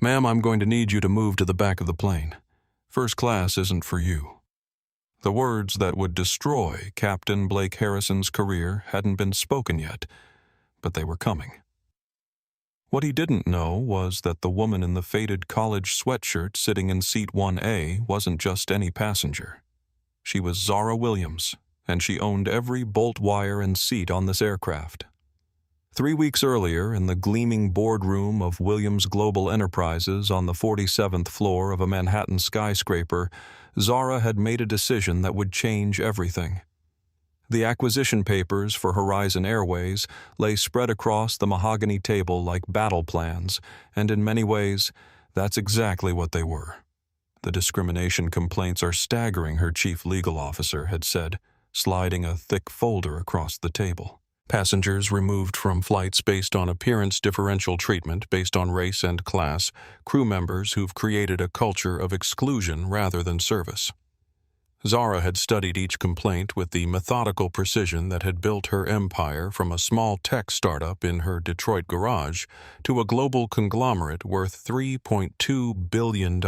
"Ma'am, I'm going to need you to move to the back of the plane. First class isn't for you." The words that would destroy Captain Blake Harrison's career hadn't been spoken yet, but they were coming. What he didn't know was that the woman in the faded college sweatshirt sitting in seat 1A wasn't just any passenger. She was Zara Williams, and she owned every bolt wire and seat on this aircraft. 3 weeks earlier, in the gleaming boardroom of Williams Global Enterprises on the 47th floor of a Manhattan skyscraper, Zara had made a decision that would change everything. The acquisition papers for Horizon Airways lay spread across the mahogany table like battle plans, and in many ways, that's exactly what they were. "The discrimination complaints are staggering," her chief legal officer had said, sliding a thick folder across the table. "Passengers removed from flights based on appearance, differential treatment based on race and class, crew members who've created a culture of exclusion rather than service." Zara had studied each complaint with the methodical precision that had built her empire from a small tech startup in her Detroit garage to a global conglomerate worth $3.2 billion.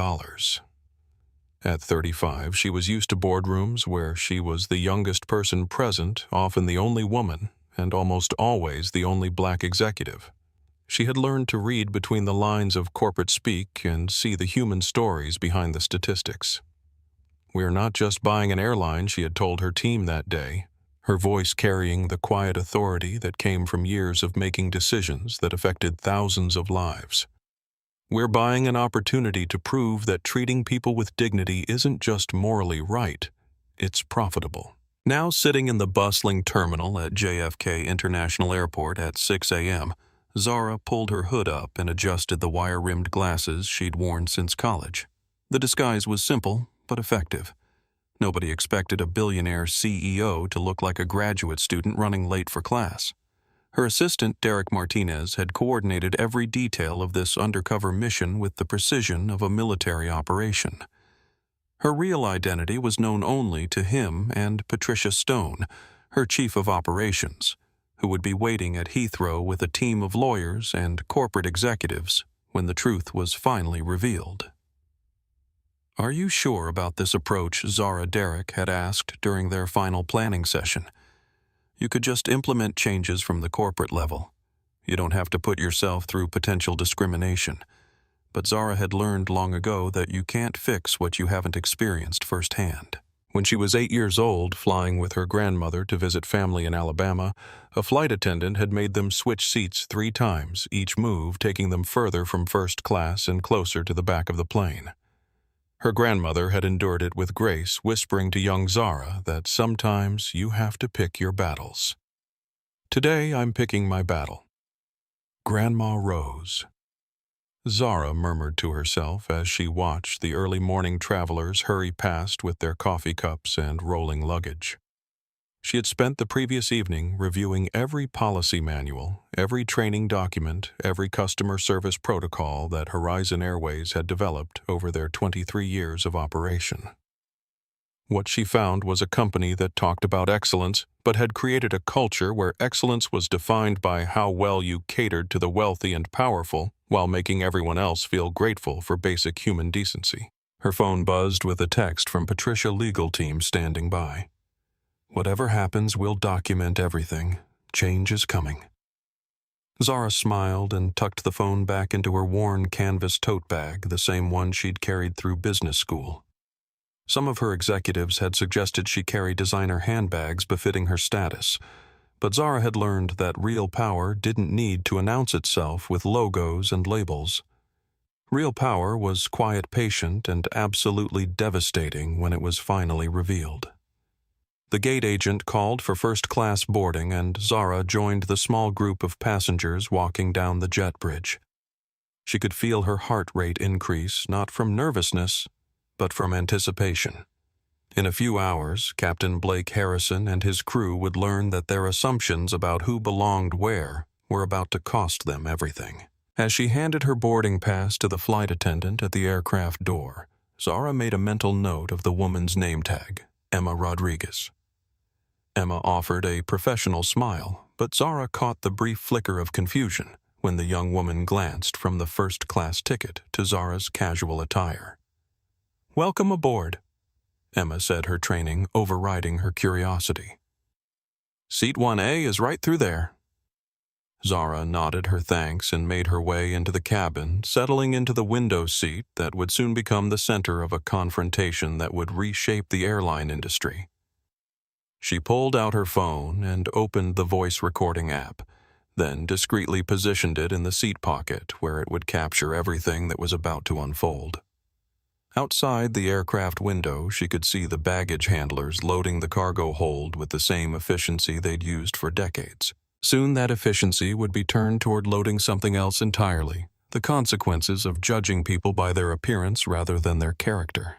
At 35, she was used to boardrooms where she was the youngest person present, often the only woman, and almost always the only black executive. She had learned to read between the lines of corporate speak and see the human stories behind the statistics. "We're not just buying an airline," she had told her team that day, her voice carrying the quiet authority that came from years of making decisions that affected thousands of lives. "We're buying an opportunity to prove that treating people with dignity isn't just morally right, it's profitable." Now sitting in the bustling terminal at JFK International Airport at 6 a.m., Zara pulled her hood up and adjusted the wire-rimmed glasses she'd worn since college. The disguise was simple, but effective. Nobody expected a billionaire CEO to look like a graduate student running late for class. Her assistant, Derek Martinez, had coordinated every detail of this undercover mission with the precision of a military operation. Her real identity was known only to him and Patricia Stone, her chief of operations, who would be waiting at Heathrow with a team of lawyers and corporate executives when the truth was finally revealed. "Are you sure about this approach?" Zara Derek had asked during their final planning session. "You could just implement changes from the corporate level. You don't have to put yourself through potential discrimination." But Zara had learned long ago that you can't fix what you haven't experienced firsthand. When she was 8 years old, flying with her grandmother to visit family in Alabama, a flight attendant had made them switch seats 3 times, each move taking them further from first class and closer to the back of the plane. Her grandmother had endured it with grace, whispering to young Zara that sometimes you have to pick your battles. "Today I'm picking my battle." Grandma Rose. Zara murmured to herself as she watched the early morning travelers hurry past with their coffee cups and rolling luggage. She had spent the previous evening reviewing every policy manual, every training document, every customer service protocol that Horizon Airways had developed over their 23 years of operation. What she found was a company that talked about excellence, but had created a culture where excellence was defined by how well you catered to the wealthy and powerful, while making everyone else feel grateful for basic human decency. Her phone buzzed with a text from Patricia legal team standing by. "Whatever happens, we'll document everything. Change is coming." Zara smiled and tucked the phone back into her worn canvas tote bag, the same one she'd carried through business school. Some of her executives had suggested she carry designer handbags befitting her status, but Zara had learned that real power didn't need to announce itself with logos and labels. Real power was quiet, patient, and absolutely devastating when it was finally revealed. The gate agent called for first-class boarding, and Zara joined the small group of passengers walking down the jet bridge. She could feel her heart rate increase, not from nervousness, but from anticipation. In a few hours, Captain Blake Harrison and his crew would learn that their assumptions about who belonged where were about to cost them everything. As she handed her boarding pass to the flight attendant at the aircraft door, Zara made a mental note of the woman's name tag, Emma Rodriguez. Emma offered a professional smile, but Zara caught the brief flicker of confusion when the young woman glanced from the first-class ticket to Zara's casual attire. "Welcome aboard," Emma said, her training overriding her curiosity. "Seat 1A is right through there." Zara nodded her thanks and made her way into the cabin, settling into the window seat that would soon become the center of a confrontation that would reshape the airline industry. She pulled out her phone and opened the voice recording app, then discreetly positioned it in the seat pocket where it would capture everything that was about to unfold. Outside the aircraft window, she could see the baggage handlers loading the cargo hold with the same efficiency they'd used for decades. Soon that efficiency would be turned toward loading something else entirely, the consequences of judging people by their appearance rather than their character.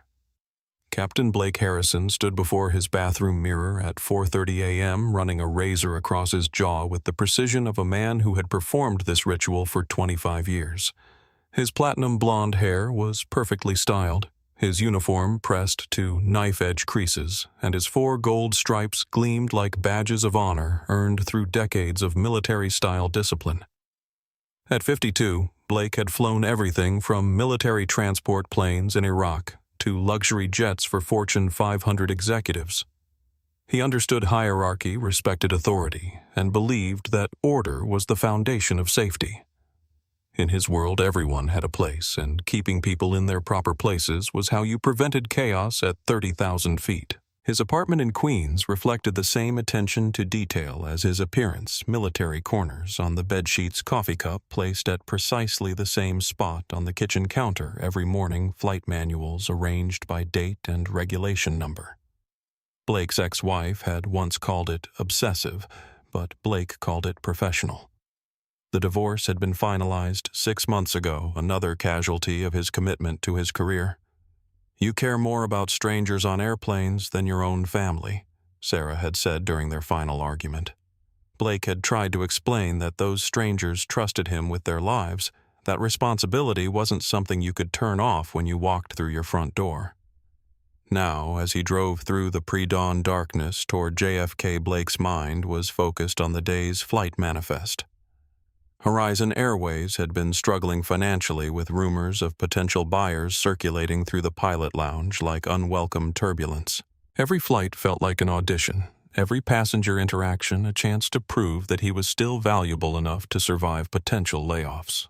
Captain Blake Harrison stood before his bathroom mirror at 4:30 a.m., running a razor across his jaw with the precision of a man who had performed this ritual for 25 years. His platinum blonde hair was perfectly styled, his uniform pressed to knife-edge creases, and his 4 gold stripes gleamed like badges of honor earned through decades of military-style discipline. At 52, Blake had flown everything from military transport planes in Iraq to luxury jets for Fortune 500 executives. He understood hierarchy, respected authority, and believed that order was the foundation of safety. In his world, everyone had a place, and keeping people in their proper places was how you prevented chaos at 30,000 feet. His apartment in Queens reflected the same attention to detail as his appearance, military corners on the bedsheets, coffee cup placed at precisely the same spot on the kitchen counter every morning, flight manuals arranged by date and regulation number. Blake's ex-wife had once called it obsessive, but Blake called it professional. The divorce had been finalized 6 months ago, another casualty of his commitment to his career. "You care more about strangers on airplanes than your own family," Sarah had said during their final argument. Blake had tried to explain that those strangers trusted him with their lives, that responsibility wasn't something you could turn off when you walked through your front door. Now, as he drove through the pre-dawn darkness toward JFK, Blake's mind was focused on the day's flight manifest. Horizon Airways had been struggling financially with rumors of potential buyers circulating through the pilot lounge like unwelcome turbulence. Every flight felt like an audition, every passenger interaction a chance to prove that he was still valuable enough to survive potential layoffs.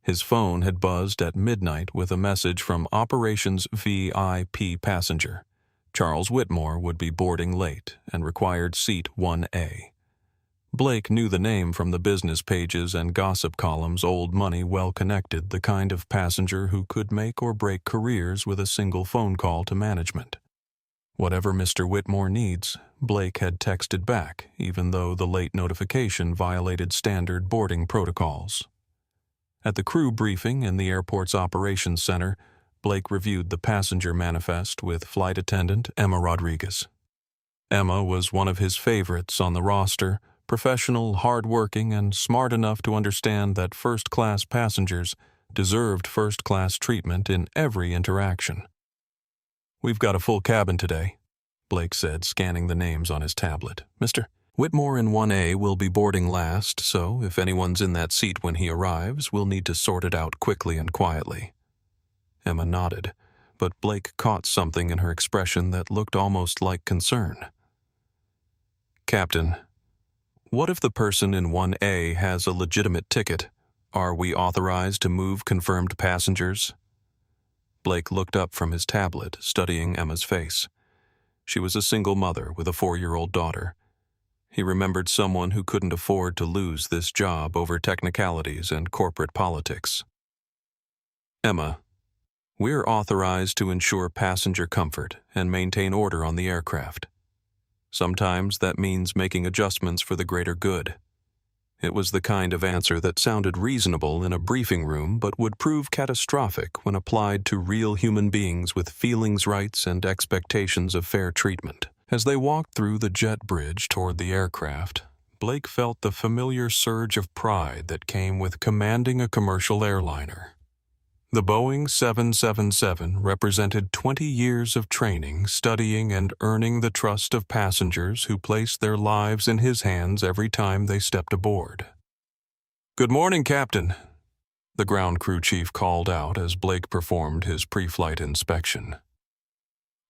His phone had buzzed at midnight with a message from Operations VIP passenger. Charles Whitmore would be boarding late and required seat 1A. Blake knew the name from the business pages and gossip columns. Old money, well-connected, the kind of passenger who could make or break careers with a single phone call to management. Whatever Mr. Whitmore needs, Blake had texted back, even though the late notification violated standard boarding protocols. At the crew briefing in the airport's operations center, Blake reviewed the passenger manifest with flight attendant Emma Rodriguez. Emma was one of his favorites on the roster, professional, hard-working, and smart enough to understand that first-class passengers deserved first-class treatment in every interaction. "We've got a full cabin today," Blake said, scanning the names on his tablet. "Mr. Whitmore in 1A will be boarding last, so if anyone's in that seat when he arrives, we'll need to sort it out quickly and quietly." Emma nodded, but Blake caught something in her expression that looked almost like concern. "Captain, what if the person in 1A has a legitimate ticket? Are we authorized to move confirmed passengers?" Blake looked up from his tablet, studying Emma's face. She was a single mother with a 4-year-old daughter. He remembered someone who couldn't afford to lose this job over technicalities and corporate politics. "Emma, we're authorized to ensure passenger comfort and maintain order on the aircraft. Sometimes that means making adjustments for the greater good." It was the kind of answer that sounded reasonable in a briefing room but would prove catastrophic when applied to real human beings with feelings, rights, and expectations of fair treatment. As they walked through the jet bridge toward the aircraft, Blake felt the familiar surge of pride that came with commanding a commercial airliner. The Boeing 777 represented 20 years of training, studying, and earning the trust of passengers who placed their lives in his hands every time they stepped aboard. "Good morning, Captain," the ground crew chief called out as Blake performed his pre-flight inspection.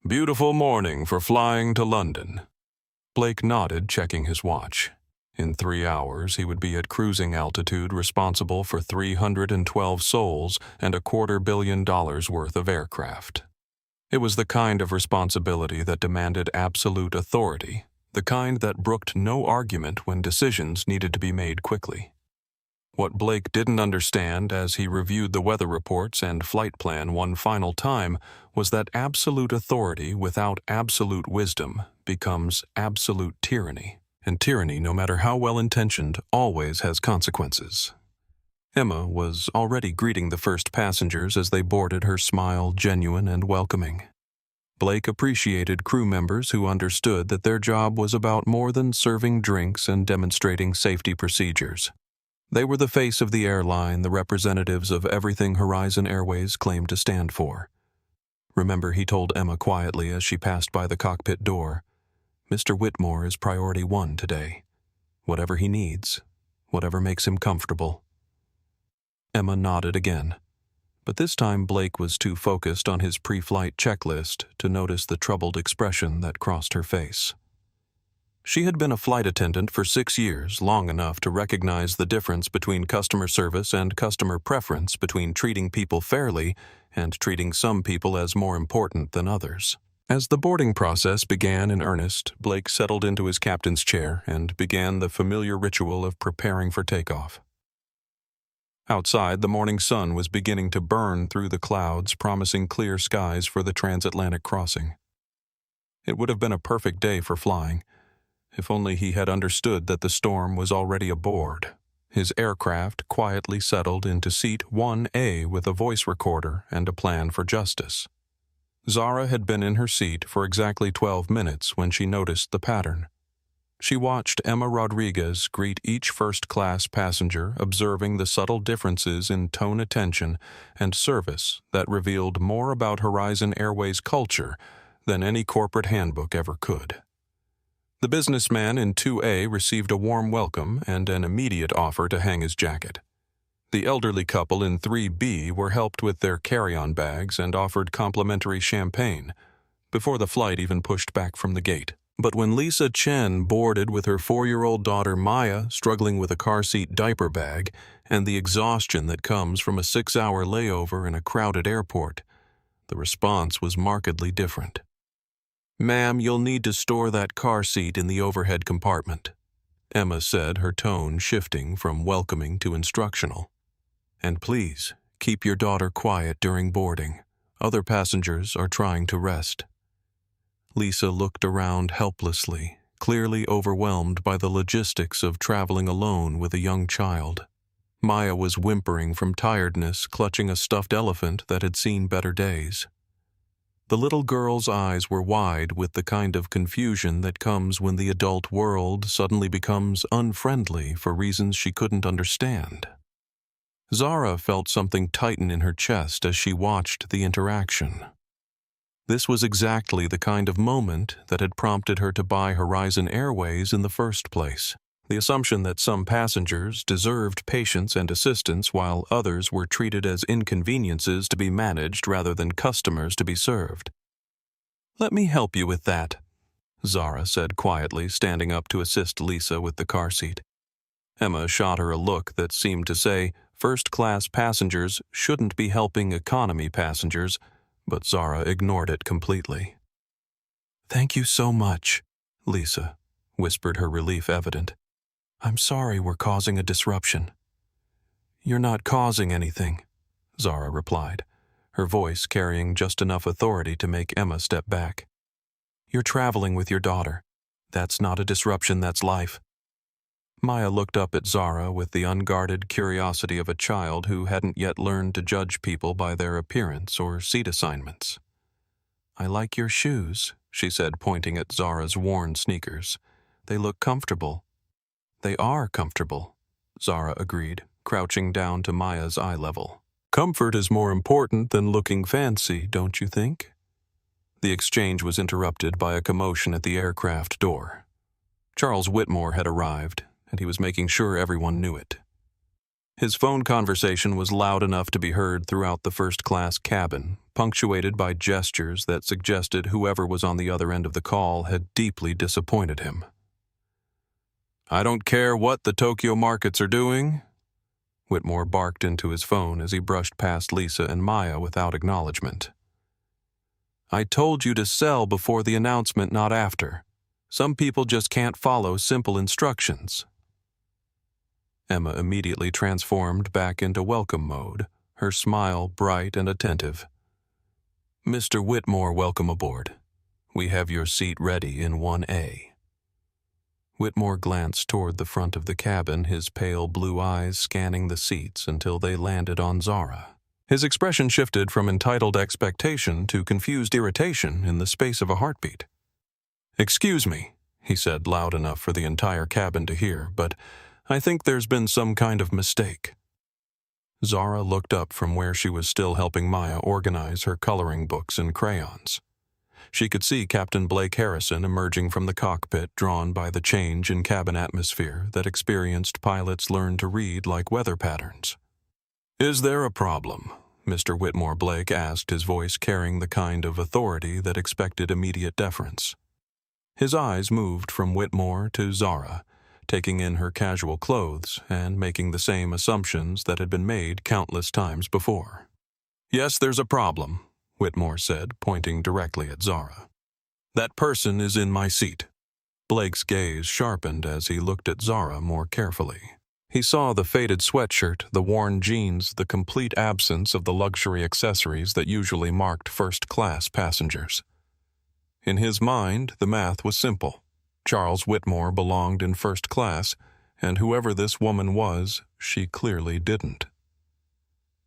"Beautiful morning for flying to London." Blake nodded, checking his watch. In 3 hours, he would be at cruising altitude responsible for 312 souls and $250 million worth of aircraft. It was the kind of responsibility that demanded absolute authority, the kind that brooked no argument when decisions needed to be made quickly. What Blake didn't understand as he reviewed the weather reports and flight plan one final time was that absolute authority without absolute wisdom becomes absolute tyranny, and tyranny, no matter how well-intentioned, always has consequences. Emma was already greeting the first passengers as they boarded, her smile genuine and welcoming. Blake appreciated crew members who understood that their job was about more than serving drinks and demonstrating safety procedures. They were the face of the airline, the representatives of everything Horizon Airways claimed to stand for. "Remember," he told Emma quietly as she passed by the cockpit door, "Mr. Whitmore is priority 1 today. Whatever he needs, whatever makes him comfortable." Emma nodded again, but this time Blake was too focused on his pre-flight checklist to notice the troubled expression that crossed her face. She had been a flight attendant for 6 years, long enough to recognize the difference between customer service and customer preference, between treating people fairly and treating some people as more important than others. As the boarding process began in earnest, Blake settled into his captain's chair and began the familiar ritual of preparing for takeoff. Outside, the morning sun was beginning to burn through the clouds, promising clear skies for the transatlantic crossing. It would have been a perfect day for flying, if only he had understood that the storm was already aboard. His aircraft quietly settled into seat 1A with a voice recorder and a plan for justice. Zara had been in her seat for exactly 12 minutes when she noticed the pattern. She watched Emma Rodriguez greet each first-class passenger, observing the subtle differences in tone, attention, and service that revealed more about Horizon Airways culture than any corporate handbook ever could. The businessman in 2A received a warm welcome and an immediate offer to hang his jacket. The elderly couple in 3B were helped with their carry-on bags and offered complimentary champagne before the flight even pushed back from the gate. But when Lisa Chen boarded with her 4-year-old daughter Maya struggling with a car seat diaper bag and the exhaustion that comes from a 6-hour layover in a crowded airport, the response was markedly different. "Ma'am, you'll need to store that car seat in the overhead compartment," Emma said, her tone shifting from welcoming to instructional. "And please, keep your daughter quiet during boarding. Other passengers are trying to rest." Lisa looked around helplessly, clearly overwhelmed by the logistics of traveling alone with a young child. Maya was whimpering from tiredness, clutching a stuffed elephant that had seen better days. The little girl's eyes were wide with the kind of confusion that comes when the adult world suddenly becomes unfriendly for reasons she couldn't understand. Zara felt something tighten in her chest as she watched the interaction. This was exactly the kind of moment that had prompted her to buy Horizon Airways in the first place. The assumption that some passengers deserved patience and assistance while others were treated as inconveniences to be managed rather than customers to be served. "Let me help you with that," Zara said quietly, standing up to assist Lisa with the car seat. Emma shot her a look that seemed to say, first-class passengers shouldn't be helping economy passengers, but Zara ignored it completely. "Thank you so much," Lisa whispered, her relief evident. "I'm sorry we're causing a disruption." "You're not causing anything," Zara replied, her voice carrying just enough authority to make Emma step back. "You're traveling with your daughter. That's not a disruption, that's life." Maya looked up at Zara with the unguarded curiosity of a child who hadn't yet learned to judge people by their appearance or seat assignments. "I like your shoes," she said, pointing at Zara's worn sneakers. "They look comfortable." "They are comfortable," Zara agreed, crouching down to Maya's eye level. "Comfort is more important than looking fancy, don't you think?" The exchange was interrupted by a commotion at the aircraft door. Charles Whitmore had arrived, and he was making sure everyone knew it. His phone conversation was loud enough to be heard throughout the first-class cabin, punctuated by gestures that suggested whoever was on the other end of the call had deeply disappointed him. "I don't care what the Tokyo markets are doing," Whitmore barked into his phone as he brushed past Lisa and Maya without acknowledgement. "I told you to sell before the announcement, not after. Some people just can't follow simple instructions." Emma immediately transformed back into welcome mode, her smile bright and attentive. "Mr. Whitmore, welcome aboard. We have your seat ready in 1A. Whitmore glanced toward the front of the cabin, his pale blue eyes scanning the seats until they landed on Zara. His expression shifted from entitled expectation to confused irritation in the space of a heartbeat. "Excuse me," he said loud enough for the entire cabin to hear, "but I think there's been some kind of mistake." Zara looked up from where she was still helping Maya organize her coloring books and crayons. She could see Captain Blake Harrison emerging from the cockpit, drawn by the change in cabin atmosphere that experienced pilots learn to read like weather patterns. "Is there a problem?" Mr. Whitmore Blake asked, his voice carrying the kind of authority that expected immediate deference. His eyes moved from Whitmore to Zara, taking in her casual clothes and making the same assumptions that had been made countless times before. "Yes, there's a problem," Whitmore said, pointing directly at Zara. "That person is in my seat." Blake's gaze sharpened as he looked at Zara more carefully. He saw the faded sweatshirt, the worn jeans, the complete absence of the luxury accessories that usually marked first-class passengers. In his mind, the math was simple. Charles Whitmore belonged in first class, and whoever this woman was, she clearly didn't.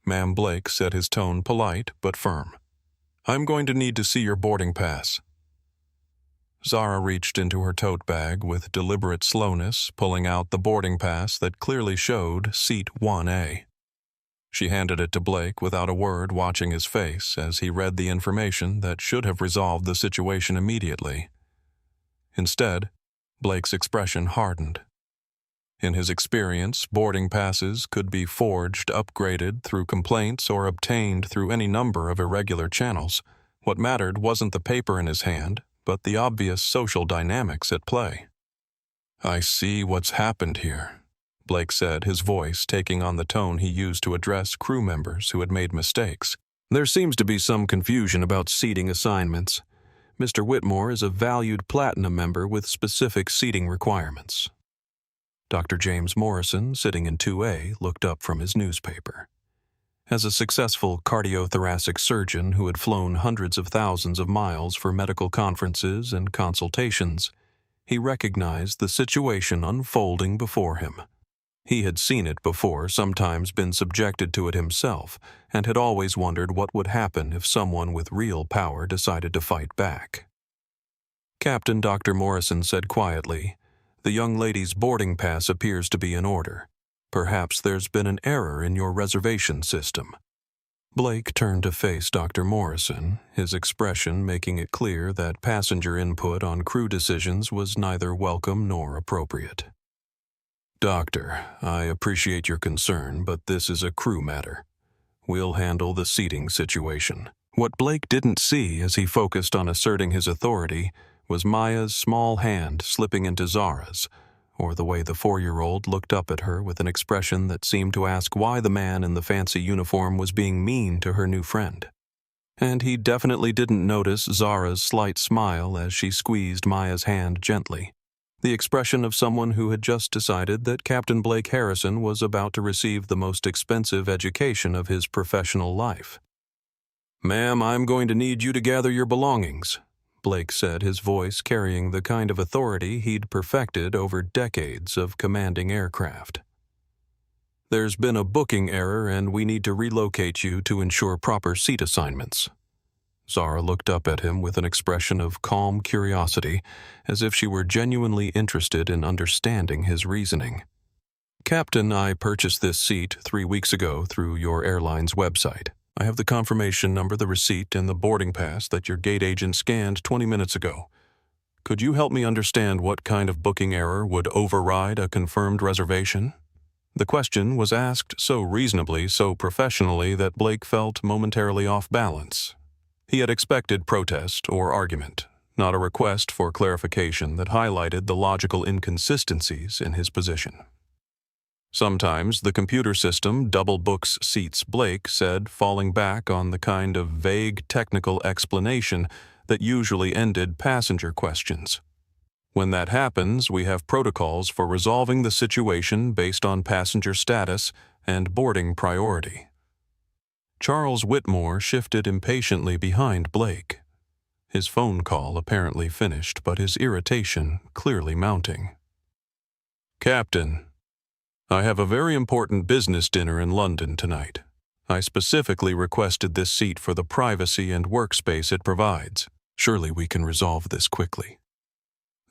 Ma'am Blake said, his tone polite but firm. "I'm going to need to see your boarding pass." Zara reached into her tote bag with deliberate slowness, pulling out the boarding pass that clearly showed seat 1A. She handed it to Blake without a word, watching his face as he read the information that should have resolved the situation immediately. Instead, Blake's expression hardened. In his experience, boarding passes could be forged, upgraded through complaints, or obtained through any number of irregular channels. What mattered wasn't the paper in his hand, but the obvious social dynamics at play. "I see what's happened here," Blake said, his voice taking on the tone he used to address crew members who had made mistakes. "There seems to be some confusion about seating assignments. Mr. Whitmore is a valued platinum member with specific seating requirements." Dr. James Morrison, sitting in 2A, looked up from his newspaper. As a successful cardiothoracic surgeon who had flown hundreds of thousands of miles for medical conferences and consultations, he recognized the situation unfolding before him. He had seen it before, sometimes been subjected to it himself, and had always wondered what would happen if someone with real power decided to fight back. Captain Dr. Morrison said quietly, "The young lady's boarding pass appears to be in order. Perhaps there's been an error in your reservation system." Blake turned to face Dr. Morrison, his expression making it clear that passenger input on crew decisions was neither welcome nor appropriate. "Doctor, I appreciate your concern, but this is a crew matter. We'll handle the seating situation." What Blake didn't see as he focused on asserting his authority was Maya's small hand slipping into Zara's, or the way the 4-year-old looked up at her with an expression that seemed to ask why the man in the fancy uniform was being mean to her new friend. And he definitely didn't notice Zara's slight smile as she squeezed Maya's hand gently, the expression of someone who had just decided that Captain Blake Harrison was about to receive the most expensive education of his professional life. "Ma'am, I'm going to need you to gather your belongings," Blake said, his voice carrying the kind of authority he'd perfected over decades of commanding aircraft. "There's been a booking error and we need to relocate you to ensure proper seat assignments." Zara looked up at him with an expression of calm curiosity, as if she were genuinely interested in understanding his reasoning. "Captain, I purchased this seat 3 weeks ago through your airline's website. I have the confirmation number, the receipt, and the boarding pass that your gate agent scanned 20 minutes ago. Could you help me understand what kind of booking error would override a confirmed reservation?" The question was asked so reasonably, so professionally, that Blake felt momentarily off balance. He had expected protest or argument, not a request for clarification that highlighted the logical inconsistencies in his position. Sometimes the computer system double books seats, Blake said, falling back on the kind of vague technical explanation that usually ended passenger questions. When that happens, we have protocols for resolving the situation based on passenger status and boarding priority. Charles Whitmore shifted impatiently behind Blake. His phone call apparently finished, but his irritation clearly mounting. "Captain, I have a very important business dinner in London tonight. I specifically requested this seat for the privacy and workspace it provides. Surely we can resolve this quickly."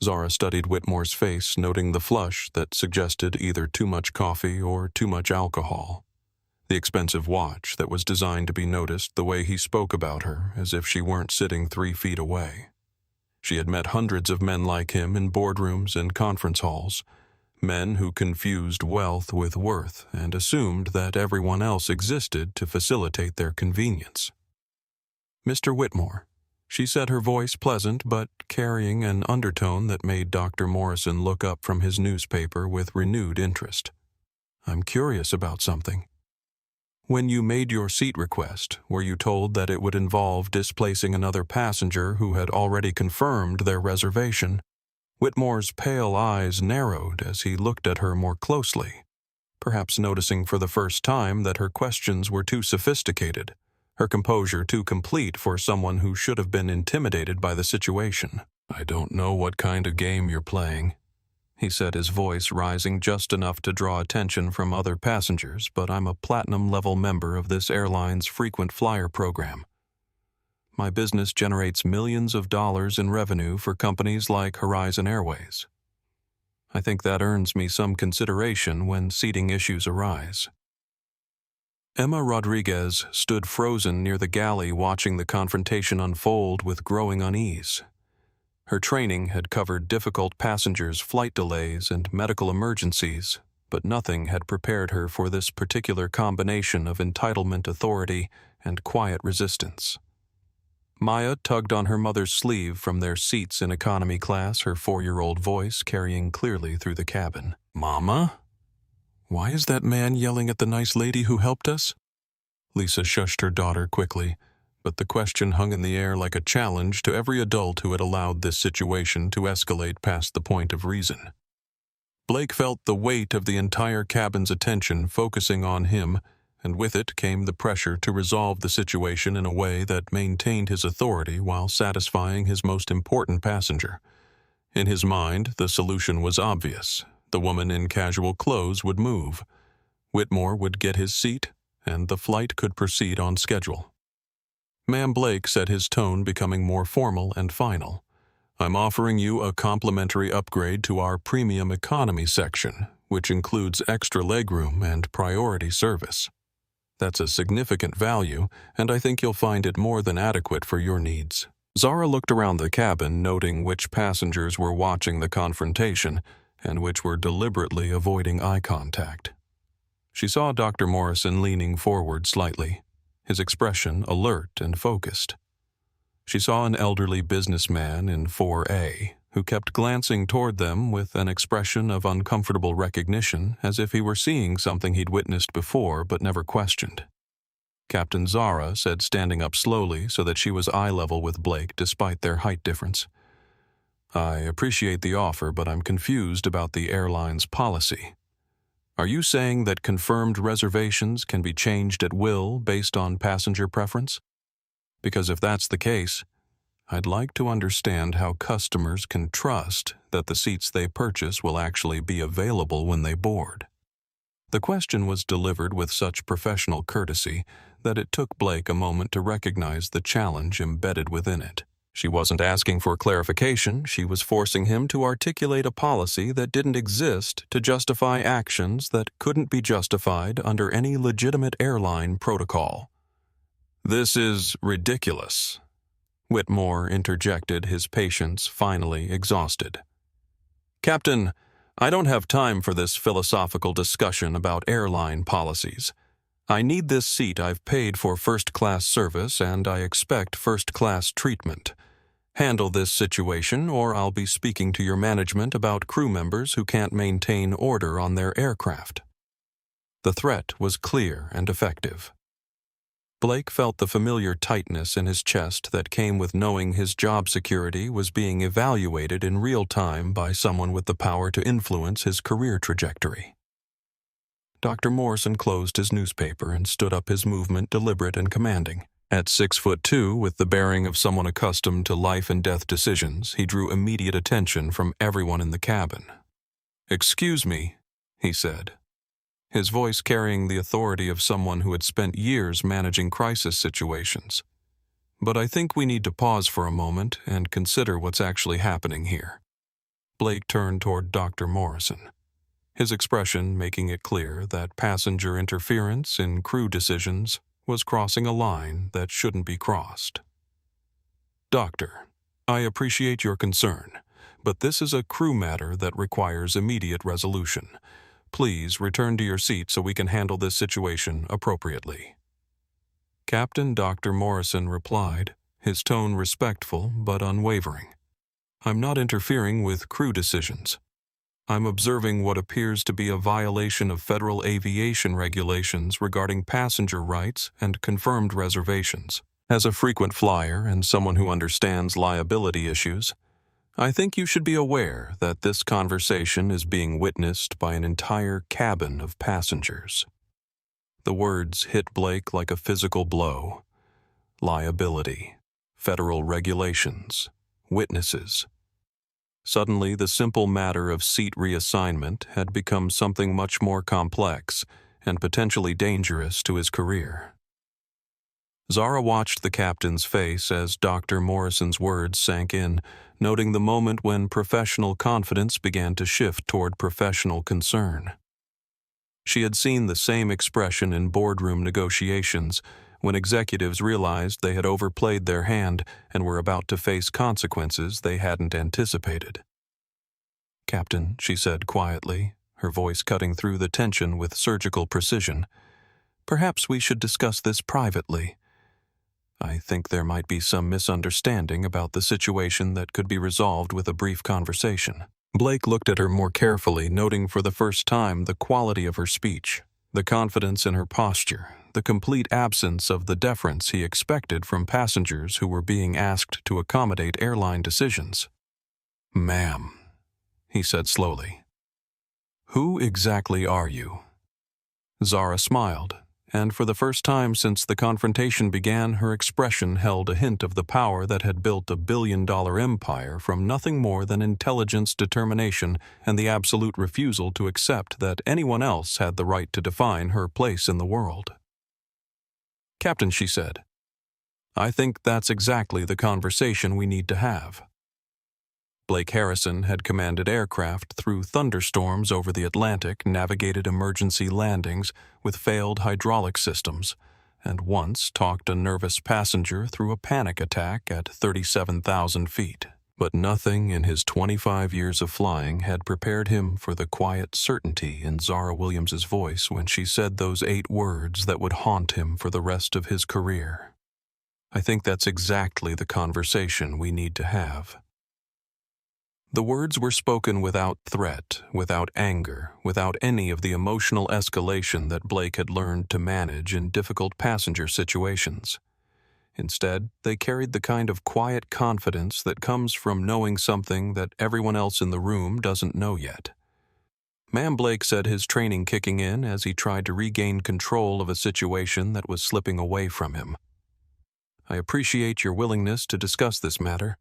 Zara studied Whitmore's face, noting the flush that suggested either too much coffee or too much alcohol. The expensive watch that was designed to be noticed, the way he spoke about her, as if she weren't sitting 3 feet away. She had met hundreds of men like him in boardrooms and conference halls, men who confused wealth with worth and assumed that everyone else existed to facilitate their convenience. "Mr. Whitmore," she said, her voice pleasant but carrying an undertone that made Dr. Morrison look up from his newspaper with renewed interest. "I'm curious about something. When you made your seat request, were you told that it would involve displacing another passenger who had already confirmed their reservation?" Whitmore's pale eyes narrowed as he looked at her more closely, perhaps noticing for the first time that her questions were too sophisticated, her composure too complete for someone who should have been intimidated by the situation. "I don't know what kind of game you're playing," he said, his voice rising just enough to draw attention from other passengers, "but I'm a platinum-level member of this airline's frequent flyer program. My business generates millions of dollars in revenue for companies like Horizon Airways. I think that earns me some consideration when seating issues arise." Emma Rodriguez stood frozen near the galley, watching the confrontation unfold with growing unease. Her training had covered difficult passengers, flight delays, and medical emergencies, but nothing had prepared her for this particular combination of entitlement, authority, and quiet resistance. Maya tugged on her mother's sleeve from their seats in economy class, her 4-year-old voice carrying clearly through the cabin. "Mama? Why is that man yelling at the nice lady who helped us?" Lisa shushed her daughter quickly, but the question hung in the air like a challenge to every adult who had allowed this situation to escalate past the point of reason. Blake felt the weight of the entire cabin's attention focusing on him, and with it came the pressure to resolve the situation in a way that maintained his authority while satisfying his most important passenger. In his mind, the solution was obvious. The woman in casual clothes would move. Whitmore would get his seat, and the flight could proceed on schedule. "Ma'am," Blake said, his tone becoming more formal and final, "I'm offering you a complimentary upgrade to our premium economy section, which includes extra legroom and priority service. That's a significant value, and I think you'll find it more than adequate for your needs." Zara looked around the cabin, noting which passengers were watching the confrontation and which were deliberately avoiding eye contact. She saw Dr. Morrison leaning forward slightly, his expression alert and focused. She saw an elderly businessman in 4A who kept glancing toward them with an expression of uncomfortable recognition, as if he were seeing something he'd witnessed before but never questioned. Captain Zara said, standing up slowly so that she was eye level with Blake despite their height difference, "I appreciate the offer, but I'm confused about the airline's policy. Are you saying that confirmed reservations can be changed at will based on passenger preference? Because if that's the case, I'd like to understand how customers can trust that the seats they purchase will actually be available when they board." The question was delivered with such professional courtesy that it took Blake a moment to recognize the challenge embedded within it. She wasn't asking for clarification, she was forcing him to articulate a policy that didn't exist to justify actions that couldn't be justified under any legitimate airline protocol. "This is ridiculous," Whitmore interjected, his patience finally exhausted. "Captain, I don't have time for this philosophical discussion about airline policies. I need this seat. I've paid for first-class service, and I expect first-class treatment. Handle this situation, or I'll be speaking to your management about crew members who can't maintain order on their aircraft." The threat was clear and effective. Blake felt the familiar tightness in his chest that came with knowing his job security was being evaluated in real time by someone with the power to influence his career trajectory. Dr. Morrison closed his newspaper and stood up, his movement deliberate and commanding. At 6'2", with the bearing of someone accustomed to life and death decisions, he drew immediate attention from everyone in the cabin. "Excuse me," he said, his voice carrying the authority of someone who had spent years managing crisis situations. "But I think we need to pause for a moment and consider what's actually happening here." Blake turned toward Dr. Morrison, his expression making it clear that passenger interference in crew decisions was crossing a line that shouldn't be crossed. "Doctor, I appreciate your concern, but this is a crew matter that requires immediate resolution. Please return to your seat so we can handle this situation appropriately." Captain Dr. Morrison replied, his tone respectful but unwavering. "I'm not interfering with crew decisions. I'm observing what appears to be a violation of federal aviation regulations regarding passenger rights and confirmed reservations. As a frequent flyer and someone who understands liability issues, I think you should be aware that this conversation is being witnessed by an entire cabin of passengers." The words hit Blake like a physical blow. Liability, federal regulations, witnesses. Suddenly, the simple matter of seat reassignment had become something much more complex and potentially dangerous to his career. Zara watched the captain's face as Dr. Morrison's words sank in, noting the moment when professional confidence began to shift toward professional concern. She had seen the same expression in boardroom negotiations when executives realized they had overplayed their hand and were about to face consequences they hadn't anticipated. "Captain," she said quietly, her voice cutting through the tension with surgical precision, "perhaps we should discuss this privately. I think there might be some misunderstanding about the situation that could be resolved with a brief conversation." Blake looked at her more carefully, noting for the first time the quality of her speech, the confidence in her posture, the complete absence of the deference he expected from passengers who were being asked to accommodate airline decisions. "Ma'am," he said slowly, "who exactly are you?" Zara smiled, and for the first time since the confrontation began, her expression held a hint of the power that had built a billion-dollar empire from nothing more than intelligence, determination, and the absolute refusal to accept that anyone else had the right to define her place in the world. "Captain," she said, "I think that's exactly the conversation we need to have." Blake Harrison had commanded aircraft through thunderstorms over the Atlantic, navigated emergency landings with failed hydraulic systems, and once talked a nervous passenger through a panic attack at 37,000 feet. But nothing in his 25 years of flying had prepared him for the quiet certainty in Zara Williams's voice when she said those 8 words that would haunt him for the rest of his career. "I think that's exactly the conversation we need to have." The words were spoken without threat, without anger, without any of the emotional escalation that Blake had learned to manage in difficult passenger situations. Instead, they carried the kind of quiet confidence that comes from knowing something that everyone else in the room doesn't know yet. Ma'am Blake said, his training kicking in as he tried to regain control of a situation that was slipping away from him. "I appreciate your willingness to discuss this matter,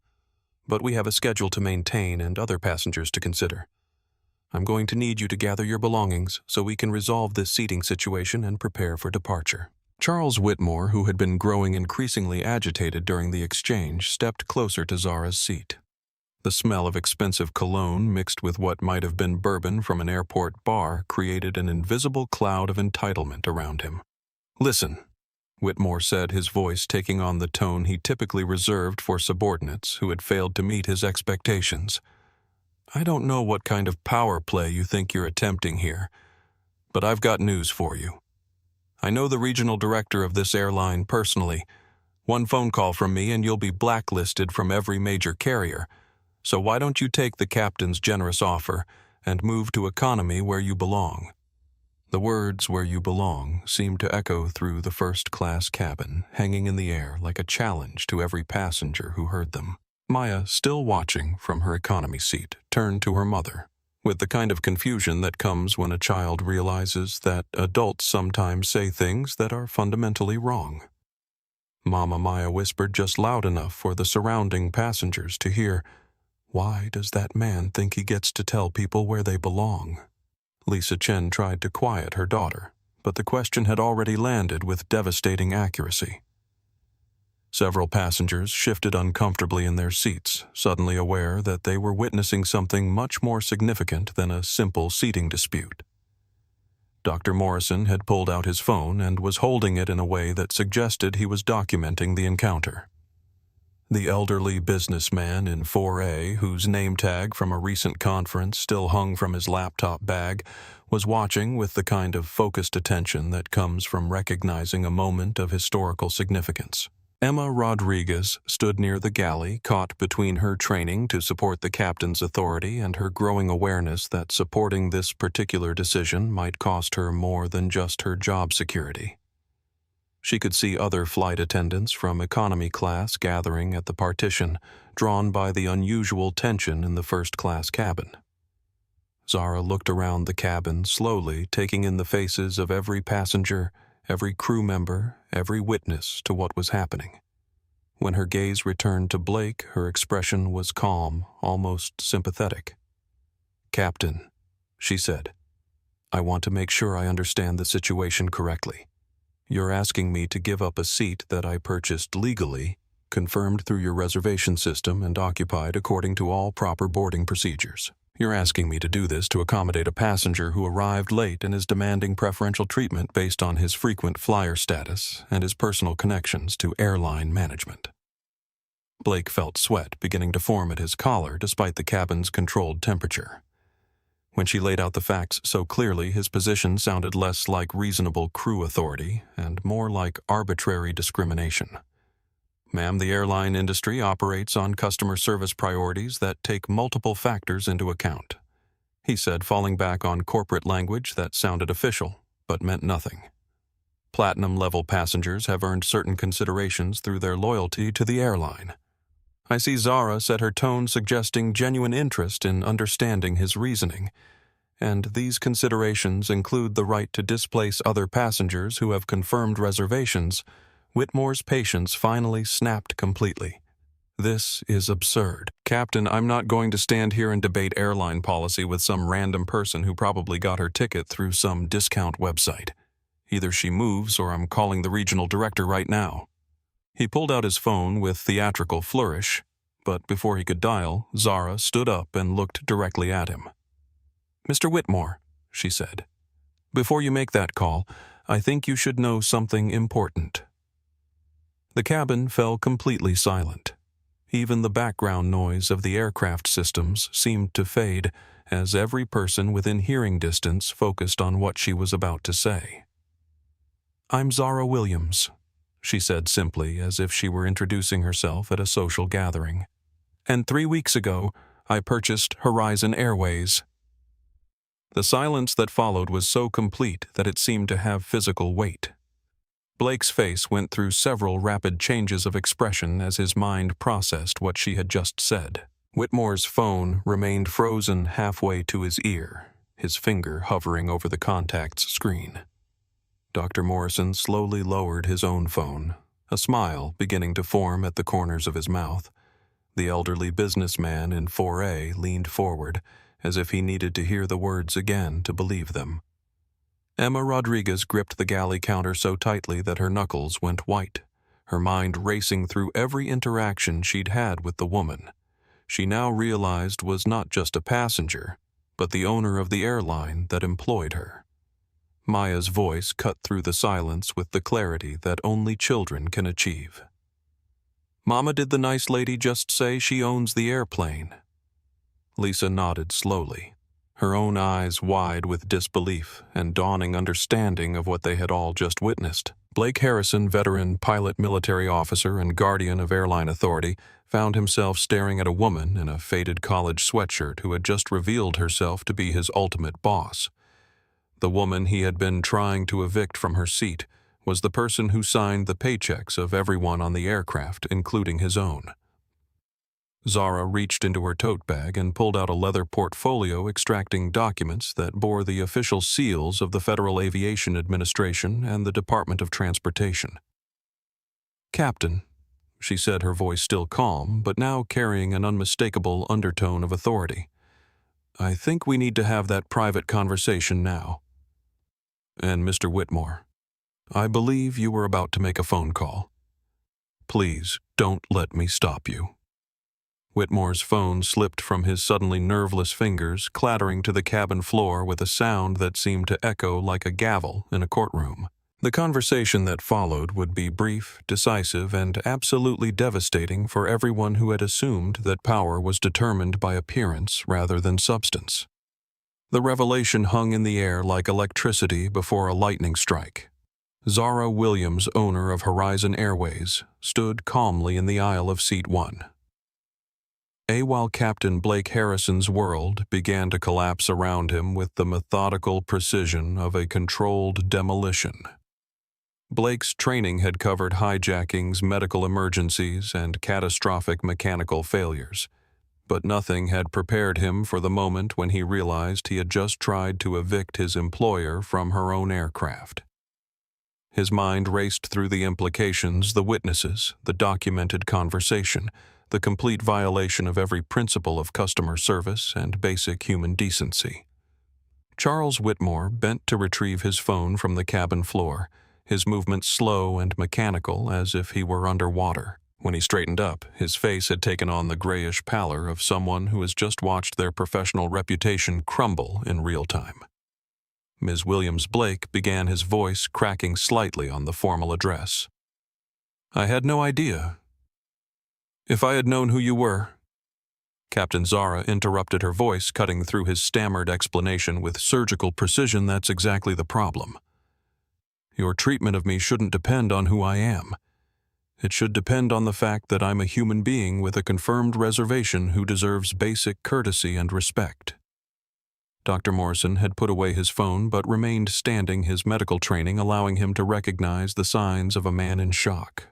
but we have a schedule to maintain and other passengers to consider. I'm going to need you to gather your belongings so we can resolve this seating situation and prepare for departure." Charles Whitmore, who had been growing increasingly agitated during the exchange, stepped closer to Zara's seat. The smell of expensive cologne mixed with what might have been bourbon from an airport bar created an invisible cloud of entitlement around him. "Listen," Whitmore said, his voice taking on the tone he typically reserved for subordinates who had failed to meet his expectations. I don't know what kind of power play you think you're attempting here, but I've got news for you. I know the regional director of this airline personally. One phone call from me and you'll be blacklisted from every major carrier. So why don't you take the captain's generous offer and move to economy where you belong? The words "where you belong" seemed to echo through the first-class cabin, hanging in the air like a challenge to every passenger who heard them. Maya, still watching from her economy seat, turned to her mother, with the kind of confusion that comes when a child realizes that adults sometimes say things that are fundamentally wrong. Mama, Maya whispered just loud enough for the surrounding passengers to hear, "Why does that man think he gets to tell people where they belong?" Lisa Chen tried to quiet her daughter, but the question had already landed with devastating accuracy. Several passengers shifted uncomfortably in their seats, suddenly aware that they were witnessing something much more significant than a simple seating dispute. Dr. Morrison had pulled out his phone and was holding it in a way that suggested he was documenting the encounter. The elderly businessman in 4A, whose name tag from a recent conference still hung from his laptop bag, was watching with the kind of focused attention that comes from recognizing a moment of historical significance. Emma Rodriguez stood near the galley, caught between her training to support the captain's authority and her growing awareness that supporting this particular decision might cost her more than just her job security. She could see other flight attendants from economy class gathering at the partition, drawn by the unusual tension in the first-class cabin. Zara looked around the cabin slowly, taking in the faces of every passenger, every crew member, every witness to what was happening. When her gaze returned to Blake, her expression was calm, almost sympathetic. "Captain," she said, "I want to make sure I understand the situation correctly. You're asking me to give up a seat that I purchased legally, confirmed through your reservation system and occupied according to all proper boarding procedures. You're asking me to do this to accommodate a passenger who arrived late and is demanding preferential treatment based on his frequent flyer status and his personal connections to airline management." Blake felt sweat beginning to form at his collar despite the cabin's controlled temperature. When she laid out the facts so clearly, his position sounded less like reasonable crew authority and more like arbitrary discrimination. "Ma'am, the airline industry operates on customer service priorities that take multiple factors into account," he said, falling back on corporate language that sounded official, but meant nothing. "Platinum-level passengers have earned certain considerations through their loyalty to the airline." I see Zara set her tone suggesting genuine interest in understanding his reasoning, and these considerations include the right to displace other passengers who have confirmed reservations. Whitmore's patience finally snapped completely. "This is absurd. Captain, I'm not going to stand here and debate airline policy with some random person who probably got her ticket through some discount website. Either she moves or I'm calling the regional director right now." He pulled out his phone with theatrical flourish, but before he could dial, Zara stood up and looked directly at him. "Mr. Whitmore," she said, "before you make that call, I think you should know something important." The cabin fell completely silent. Even the background noise of the aircraft systems seemed to fade as every person within hearing distance focused on what she was about to say. "I'm Zara Williams," she said simply, as if she were introducing herself at a social gathering. "And 3 weeks ago, I purchased Horizon Airways." The silence that followed was so complete that it seemed to have physical weight. Blake's face went through several rapid changes of expression as his mind processed what she had just said. Whitmore's phone remained frozen halfway to his ear, his finger hovering over the contact's screen. Dr. Morrison slowly lowered his own phone, a smile beginning to form at the corners of his mouth. The elderly businessman in 4A leaned forward, as if he needed to hear the words again to believe them. Emma Rodriguez gripped the galley counter so tightly that her knuckles went white, her mind racing through every interaction she'd had with the woman she now realized was not just a passenger, but the owner of the airline that employed her. Maya's voice cut through the silence with the clarity that only children can achieve. "Mama, did the nice lady just say she owns the airplane?" Lisa nodded slowly, her own eyes wide with disbelief and dawning understanding of what they had all just witnessed. Blake Harrison, veteran pilot, military officer, and guardian of airline authority, found himself staring at a woman in a faded college sweatshirt who had just revealed herself to be his ultimate boss. The woman he had been trying to evict from her seat was the person who signed the paychecks of everyone on the aircraft, including his own. Zara reached into her tote bag and pulled out a leather portfolio extracting documents that bore the official seals of the Federal Aviation Administration and the Department of Transportation. "Captain," she said, her voice still calm, but now carrying an unmistakable undertone of authority, "I think we need to have that private conversation now. And Mr. Whitmore, I believe you were about to make a phone call. Please don't let me stop you." Whitmore's phone slipped from his suddenly nerveless fingers, clattering to the cabin floor with a sound that seemed to echo like a gavel in a courtroom. The conversation that followed would be brief, decisive, and absolutely devastating for everyone who had assumed that power was determined by appearance rather than substance. The revelation hung in the air like electricity before a lightning strike. Zara Williams, owner of Horizon Airways, stood calmly in the aisle of Seat 1. While Captain Blake Harrison's world began to collapse around him with the methodical precision of a controlled demolition. Blake's training had covered hijackings, medical emergencies, and catastrophic mechanical failures, but nothing had prepared him for the moment when he realized he had just tried to evict his employer from her own aircraft. His mind raced through the implications, the witnesses, the documented conversation, the complete violation of every principle of customer service and basic human decency. Charles Whitmore bent to retrieve his phone from the cabin floor, his movements slow and mechanical as if he were underwater. When he straightened up, his face had taken on the grayish pallor of someone who has just watched their professional reputation crumble in real time. Ms. Williams Blake began, his voice cracking slightly on the formal address. "I had no idea. If I had known who you were—" Captain Zara interrupted, her voice cutting through his stammered explanation with surgical precision. "That's exactly the problem. Your treatment of me shouldn't depend on who I am. It should depend on the fact that I'm a human being with a confirmed reservation who deserves basic courtesy and respect." Dr. Morrison had put away his phone but remained standing, his medical training allowing him to recognize the signs of a man in shock.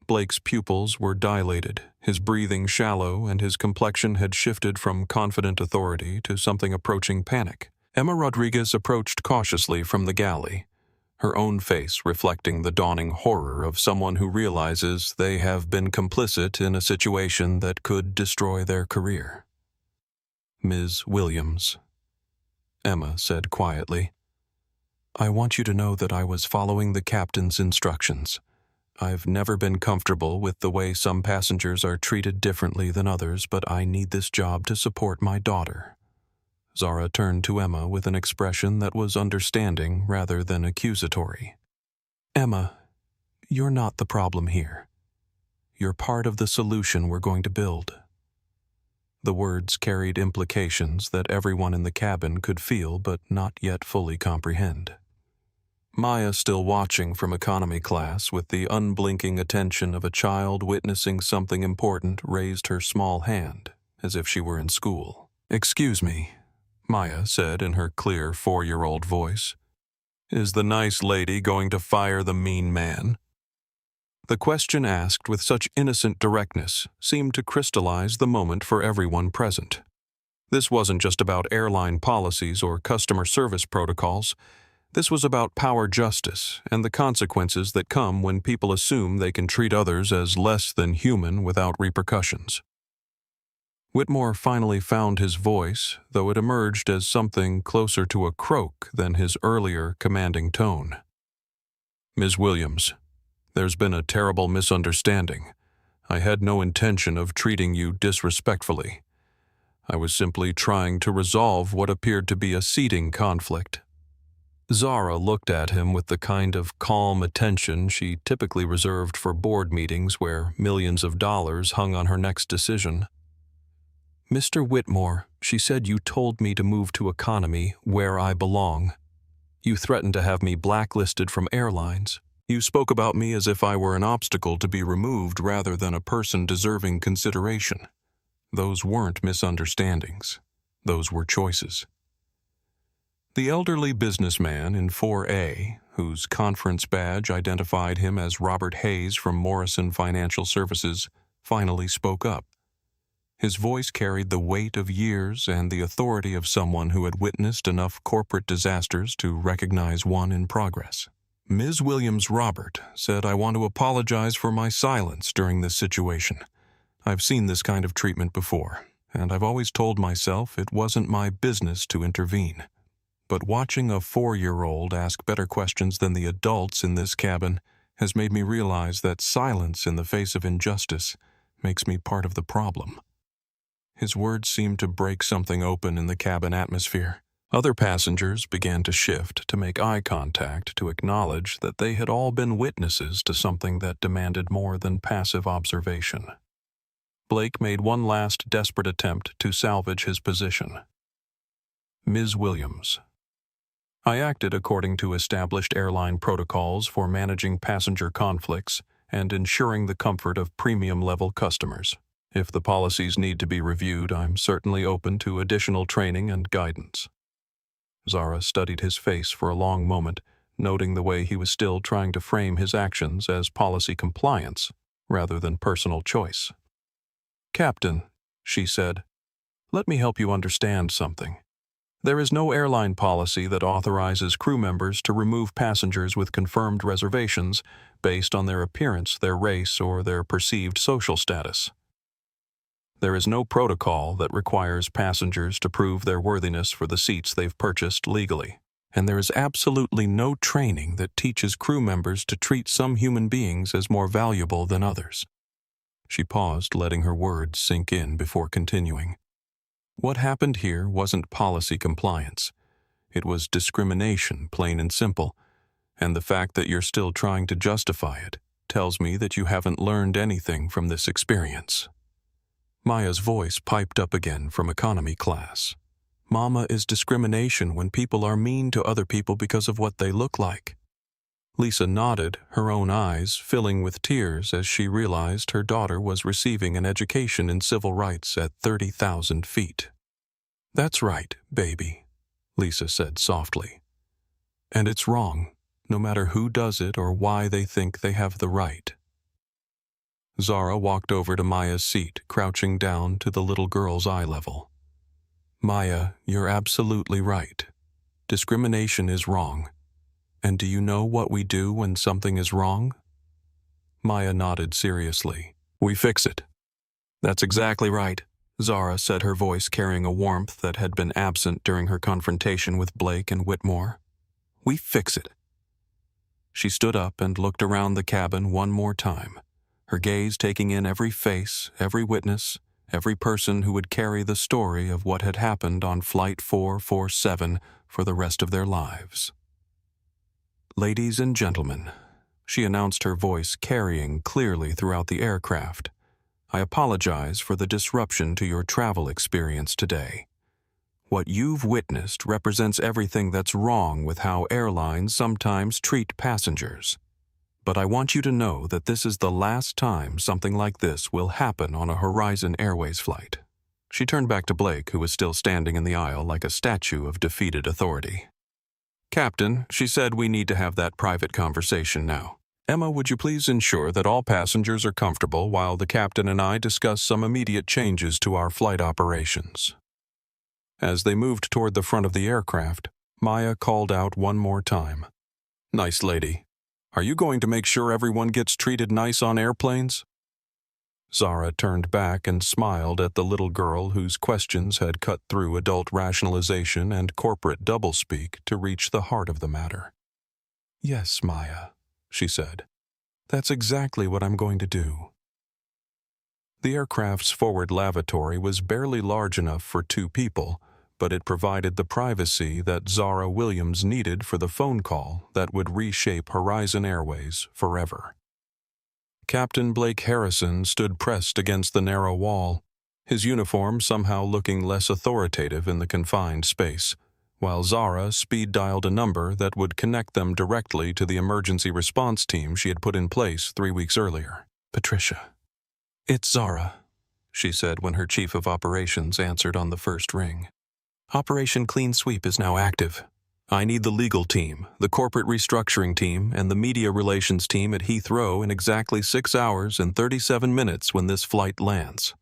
Blake's pupils were dilated, his breathing shallow, and his complexion had shifted from confident authority to something approaching panic. Emma Rodriguez approached cautiously from the galley, her own face reflecting the dawning horror of someone who realizes they have been complicit in a situation that could destroy their career. "Ms. Williams," Emma said quietly, "I want you to know that I was following the captain's instructions. I've never been comfortable with the way some passengers are treated differently than others, but I need this job to support my daughter." Zara turned to Emma with an expression that was understanding rather than accusatory. "Emma, you're not the problem here. You're part of the solution we're going to build." The words carried implications that everyone in the cabin could feel but not yet fully comprehend. Maya, still watching from economy class with the unblinking attention of a child witnessing something important, raised her small hand, as if she were in school. "Excuse me," Maya said in her clear 4-year-old voice. "Is the nice lady going to fire the mean man?" The question, asked with such innocent directness, seemed to crystallize the moment for everyone present. This wasn't just about airline policies or customer service protocols. This was about power justice and the consequences that come when people assume they can treat others as less than human without repercussions. Whitmore finally found his voice, though it emerged as something closer to a croak than his earlier commanding tone. "Ms. Williams, there's been a terrible misunderstanding. I had no intention of treating you disrespectfully. I was simply trying to resolve what appeared to be a seating conflict." Zara looked at him with the kind of calm attention she typically reserved for board meetings where millions of dollars hung on her next decision. Mr. Whitmore, she said you told me to move to economy where I belong. You threatened to have me blacklisted from airlines. You spoke about me as if I were an obstacle to be removed rather than a person deserving consideration. Those weren't misunderstandings. Those were choices. The elderly businessman in 4A, whose conference badge identified him as Robert Hayes from Morrison Financial Services, finally spoke up. His voice carried the weight of years and the authority of someone who had witnessed enough corporate disasters to recognize one in progress. Ms. Williams Robert said, "I want to apologize for my silence during this situation. I've seen this kind of treatment before, and I've always told myself it wasn't my business to intervene. But watching a 4-year-old ask better questions than the adults in this cabin has made me realize that silence in the face of injustice makes me part of the problem." His words seemed to break something open in the cabin atmosphere. Other passengers began to shift to make eye contact to acknowledge that they had all been witnesses to something that demanded more than passive observation. Blake made one last desperate attempt to salvage his position. Ms. Williams. I acted according to established airline protocols for managing passenger conflicts and ensuring the comfort of premium-level customers. If the policies need to be reviewed, I'm certainly open to additional training and guidance. Zara studied his face for a long moment, noting the way he was still trying to frame his actions as policy compliance rather than personal choice. "Captain," she said, "let me help you understand something. There is no airline policy that authorizes crew members to remove passengers with confirmed reservations based on their appearance, their race, or their perceived social status. There is no protocol that requires passengers to prove their worthiness for the seats they've purchased legally. And there is absolutely no training that teaches crew members to treat some human beings as more valuable than others." She paused, letting her words sink in before continuing. "What happened here wasn't policy compliance. It was discrimination, plain and simple, and the fact that you're still trying to justify it tells me that you haven't learned anything from this experience." Maya's voice piped up again from economy class. "Mama, is discrimination when people are mean to other people because of what they look like?" Lisa nodded, her own eyes filling with tears as she realized her daughter was receiving an education in civil rights at 30,000 feet. "That's right, baby," Lisa said softly. "And it's wrong, no matter who does it or why they think they have the right." Zara walked over to Maya's seat, crouching down to the little girl's eye level. "Maya, you're absolutely right. Discrimination is wrong. And do you know what we do when something is wrong?" Maya nodded seriously. "We fix it." "That's exactly right," Zara said, her voice carrying a warmth that had been absent during her confrontation with Blake and Whitmore. "We fix it." She stood up and looked around the cabin one more time, her gaze taking in every face, every witness, every person who would carry the story of what had happened on Flight 447 for the rest of their lives. "Ladies and gentlemen," she announced, her voice carrying clearly throughout the aircraft, "I apologize for the disruption to your travel experience today. What you've witnessed represents everything that's wrong with how airlines sometimes treat passengers. But I want you to know that this is the last time something like this will happen on a Horizon Airways flight." She turned back to Blake, who was still standing in the aisle like a statue of defeated authority. "Captain," she said, "we need to have that private conversation now. Emma, would you please ensure that all passengers are comfortable while the captain and I discuss some immediate changes to our flight operations?" As they moved toward the front of the aircraft, Maya called out one more time, "Nice lady. Are you going to make sure everyone gets treated nice on airplanes?" Zara turned back and smiled at the little girl whose questions had cut through adult rationalization and corporate doublespeak to reach the heart of the matter. "Yes, Maya," she said. "That's exactly what I'm going to do." The aircraft's forward lavatory was barely large enough for 2 people, but it provided the privacy that Zara Williams needed for the phone call that would reshape Horizon Airways forever. Captain Blake Harrison stood pressed against the narrow wall, his uniform somehow looking less authoritative in the confined space, while Zara speed-dialed a number that would connect them directly to the emergency response team she had put in place 3 weeks earlier. "Patricia." "It's Zara," she said when her chief of operations answered on the first ring. "Operation Clean Sweep is now active. I need the legal team, the corporate restructuring team, and the media relations team at Heathrow in exactly 6 hours and 37 minutes when this flight lands."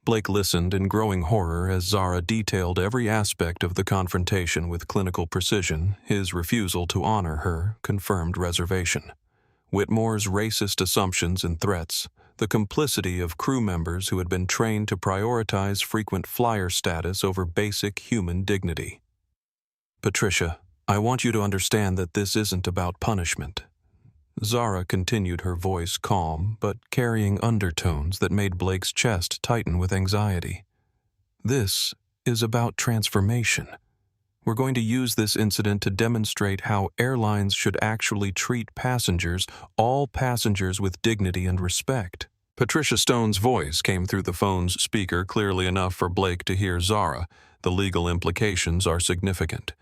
Blake listened in growing horror as Zara detailed every aspect of the confrontation with clinical precision, his refusal to honor her confirmed reservation, Whitmore's racist assumptions and threats, the complicity of crew members who had been trained to prioritize frequent flyer status over basic human dignity. "Patricia, I want you to understand that this isn't about punishment." Zara continued, her voice calm, but carrying undertones that made Blake's chest tighten with anxiety. "This is about transformation. We're going to use this incident to demonstrate how airlines should actually treat passengers, all passengers, with dignity and respect." Patricia Stone's voice came through the phone's speaker clearly enough for Blake to hear Zara. "The legal implications are significant.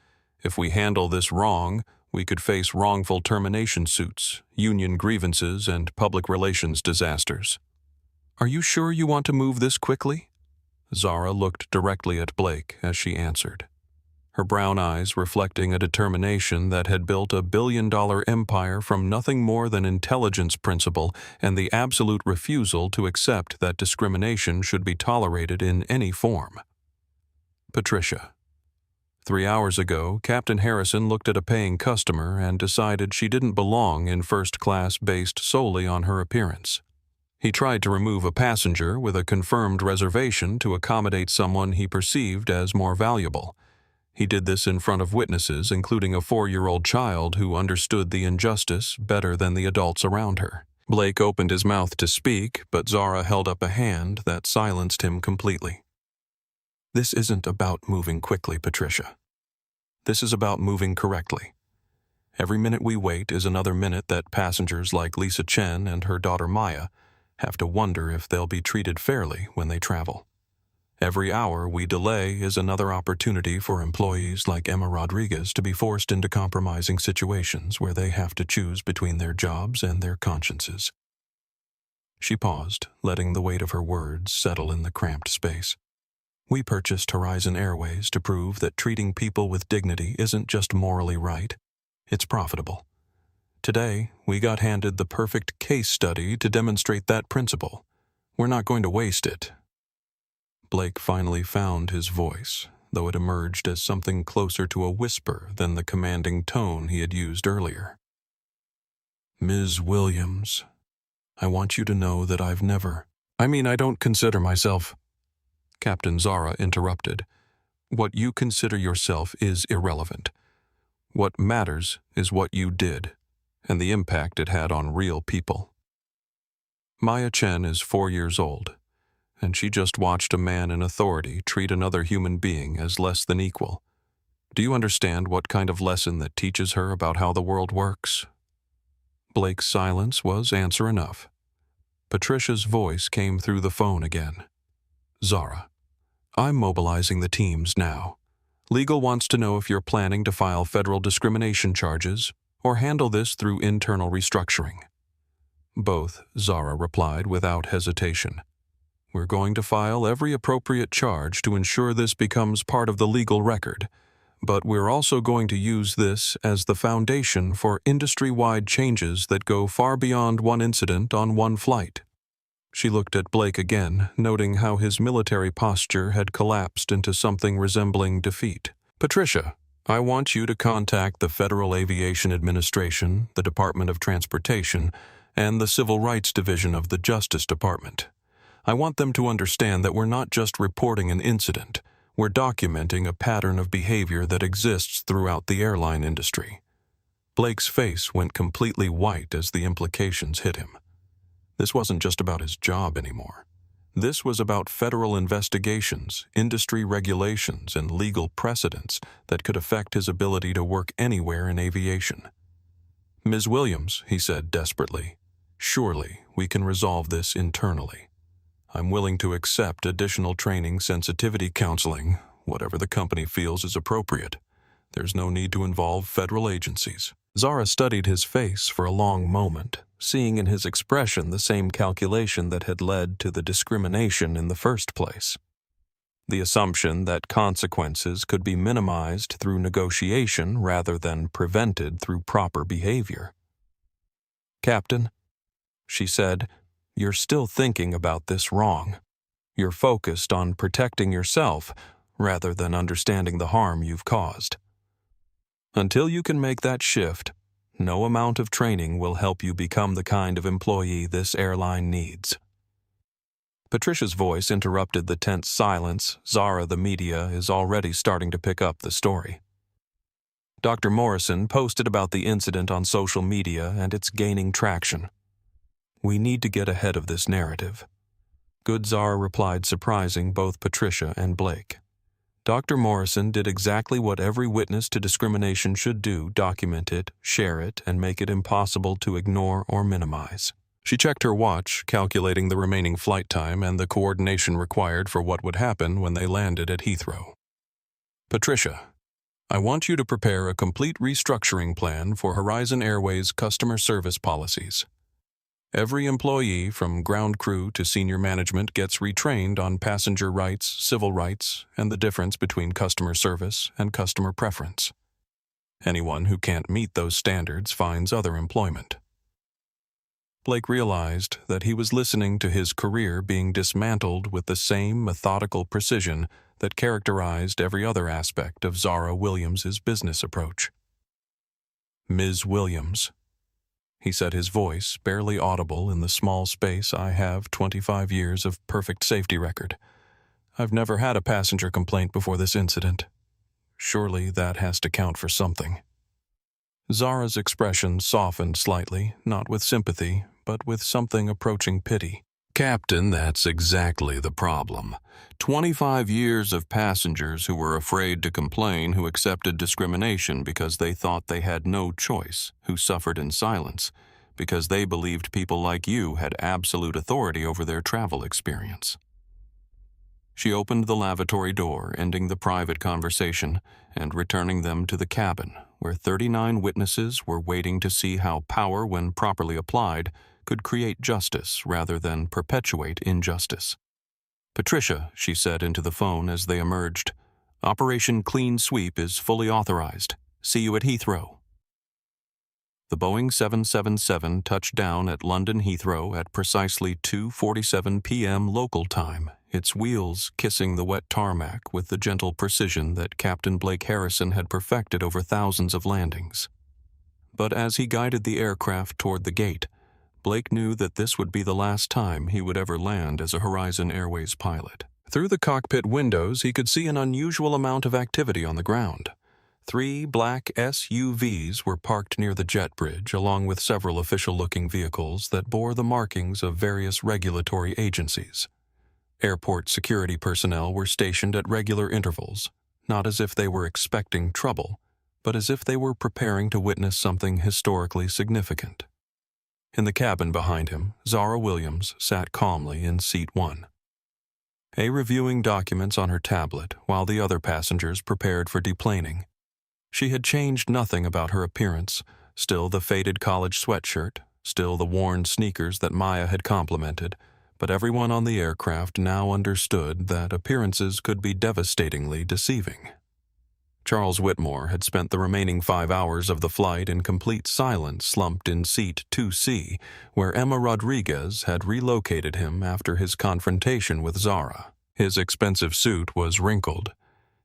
If we handle this wrong, we could face wrongful termination suits, union grievances, and public relations disasters." "Are you sure you want to move this quickly?" Zara looked directly at Blake as she answered, her brown eyes reflecting a determination that had built a billion-dollar empire from nothing more than intelligence principle and the absolute refusal to accept that discrimination should be tolerated in any form. "Patricia, 3 hours ago, Captain Harrison looked at a paying customer and decided she didn't belong in first class based solely on her appearance. He tried to remove a passenger with a confirmed reservation to accommodate someone he perceived as more valuable. He did this in front of witnesses, including a 4-year-old child who understood the injustice better than the adults around her." Blake opened his mouth to speak, but Zara held up a hand that silenced him completely. "This isn't about moving quickly, Patricia. This is about moving correctly. Every minute we wait is another minute that passengers like Lisa Chen and her daughter Maya have to wonder if they'll be treated fairly when they travel. Every hour we delay is another opportunity for employees like Emma Rodriguez to be forced into compromising situations where they have to choose between their jobs and their consciences." She paused, letting the weight of her words settle in the cramped space. "We purchased Horizon Airways to prove that treating people with dignity isn't just morally right, it's profitable. Today, we got handed the perfect case study to demonstrate that principle. We're not going to waste it." Blake finally found his voice, though it emerged as something closer to a whisper than the commanding tone he had used earlier. "Ms. Williams, I want you to know that I don't consider myself—" Captain Zara interrupted. "What you consider yourself is irrelevant. What matters is what you did, and the impact it had on real people. Maya Chen is 4 years old, and she just watched a man in authority treat another human being as less than equal. Do you understand what kind of lesson that teaches her about how the world works?" Blake's silence was answer enough. Patricia's voice came through the phone again. "Zara, I'm mobilizing the teams now. Legal wants to know if you're planning to file federal discrimination charges or handle this through internal restructuring." "Both," Zara replied without hesitation. "We're going to file every appropriate charge to ensure this becomes part of the legal record, but we're also going to use this as the foundation for industry-wide changes that go far beyond one incident on one flight." She looked at Blake again, noting how his military posture had collapsed into something resembling defeat. "Patricia, I want you to contact the Federal Aviation Administration, the Department of Transportation, and the Civil Rights Division of the Justice Department. I want them to understand that we're not just reporting an incident, we're documenting a pattern of behavior that exists throughout the airline industry." Blake's face went completely white as the implications hit him. This wasn't just about his job anymore. This was about federal investigations, industry regulations, and legal precedents that could affect his ability to work anywhere in aviation. "Ms. Williams," he said desperately, "surely we can resolve this internally. I'm willing to accept additional training, sensitivity counseling, whatever the company feels is appropriate. There's no need to involve federal agencies." Zara studied his face for a long moment, seeing in his expression the same calculation that had led to the discrimination in the first place. The assumption that consequences could be minimized through negotiation rather than prevented through proper behavior. "Captain," she said, "you're still thinking about this wrong. You're focused on protecting yourself rather than understanding the harm you've caused. Until you can make that shift, no amount of training will help you become the kind of employee this airline needs." Patricia's voice interrupted the tense silence. Zara, the media, is already starting to pick up the story. Dr. Morrison posted about the incident on social media and it's gaining traction. "We need to get ahead of this narrative." Good, Zara replied, surprising both Patricia and Blake. Dr. Morrison did exactly what every witness to discrimination should do: document it, share it, and make it impossible to ignore or minimize. She checked her watch, calculating the remaining flight time and the coordination required for what would happen when they landed at Heathrow. "Patricia, I want you to prepare a complete restructuring plan for Horizon Airways' customer service policies. Every employee, from ground crew to senior management, gets retrained on passenger rights, civil rights, and the difference between customer service and customer preference. Anyone who can't meet those standards finds other employment." Blake realized that he was listening to his career being dismantled with the same methodical precision that characterized every other aspect of Zara Williams's business approach. "Ms. Williams," he said, his voice barely audible in the small space, "I have 25 years of perfect safety record. I've never had a passenger complaint before this incident. Surely that has to count for something." Zara's expression softened slightly, not with sympathy, but with something approaching pity. "Captain, that's exactly the problem. 25 years of passengers who were afraid to complain, who accepted discrimination because they thought they had no choice, who suffered in silence because they believed people like you had absolute authority over their travel experience." She opened the lavatory door, ending the private conversation and returning them to the cabin, where 39 witnesses were waiting to see how power, when properly applied, could create justice rather than perpetuate injustice. "Patricia," she said into the phone as they emerged, "Operation Clean Sweep is fully authorized. See you at Heathrow." The Boeing 777 touched down at London Heathrow at precisely 2:47 p.m. local time, its wheels kissing the wet tarmac with the gentle precision that Captain Blake Harrison had perfected over thousands of landings. But as he guided the aircraft toward the gate, Blake knew that this would be the last time he would ever land as a Horizon Airways pilot. Through the cockpit windows, he could see an unusual amount of activity on the ground. 3 black SUVs were parked near the jet bridge, along with several official-looking vehicles that bore the markings of various regulatory agencies. Airport security personnel were stationed at regular intervals, not as if they were expecting trouble, but as if they were preparing to witness something historically significant. In the cabin behind him, Zara Williams sat calmly in seat 1, reviewing documents on her tablet while the other passengers prepared for deplaning. She had changed nothing about her appearance, still the faded college sweatshirt, still the worn sneakers that Maya had complimented, but everyone on the aircraft now understood that appearances could be devastatingly deceiving. Charles Whitmore had spent the remaining 5 hours of the flight in complete silence, slumped in seat 2C, where Emma Rodriguez had relocated him after his confrontation with Zara. His expensive suit was wrinkled.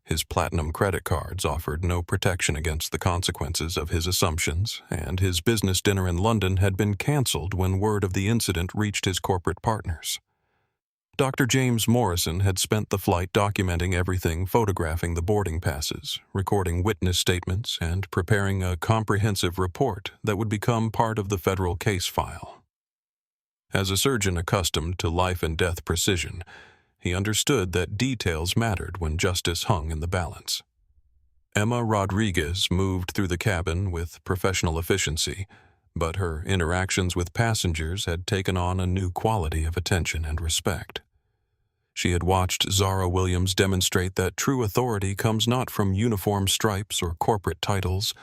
His platinum credit cards offered no protection against the consequences of his assumptions, and his business dinner in London had been cancelled when word of the incident reached his corporate partners. Dr. James Morrison had spent the flight documenting everything, photographing the boarding passes, recording witness statements, and preparing a comprehensive report that would become part of the federal case file. As a surgeon accustomed to life and death precision, he understood that details mattered when justice hung in the balance. Emma Rodriguez moved through the cabin with professional efficiency, but her interactions with passengers had taken on a new quality of attention and respect. She had watched Zara Williams demonstrate that true authority comes not from uniform stripes or corporate titles,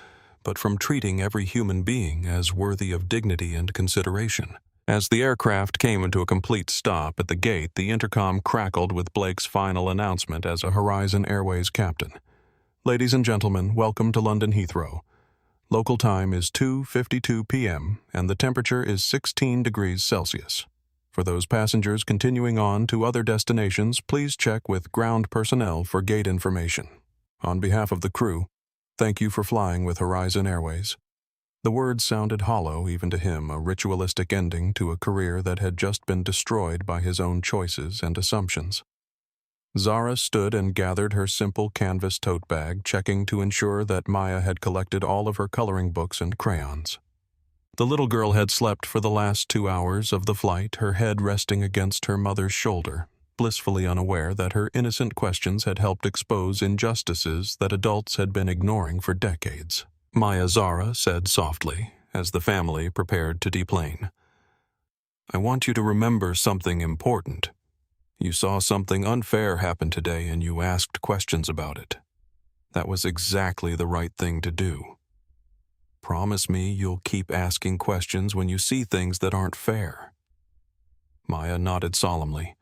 but from treating every human being as worthy of dignity and consideration. As the aircraft came into a complete stop at the gate, the intercom crackled with Blake's final announcement as a Horizon Airways captain. "Ladies and gentlemen, welcome to London Heathrow. Local time is 2:52 p.m. and the temperature is 16 degrees Celsius. For those passengers continuing on to other destinations, please check with ground personnel for gate information. On behalf of the crew, thank you for flying with Horizon Airways." The words sounded hollow even to him, a ritualistic ending to a career that had just been destroyed by his own choices and assumptions. Zara stood and gathered her simple canvas tote bag, checking to ensure that Maya had collected all of her coloring books and crayons. The little girl had slept for the last 2 hours of the flight, her head resting against her mother's shoulder, blissfully unaware that her innocent questions had helped expose injustices that adults had been ignoring for decades. Maya, Zara said softly, as the family prepared to deplane. "I want you to remember something important. You saw something unfair happen today and you asked questions about it. That was exactly the right thing to do. Promise me you'll keep asking questions when you see things that aren't fair." Maya nodded solemnly,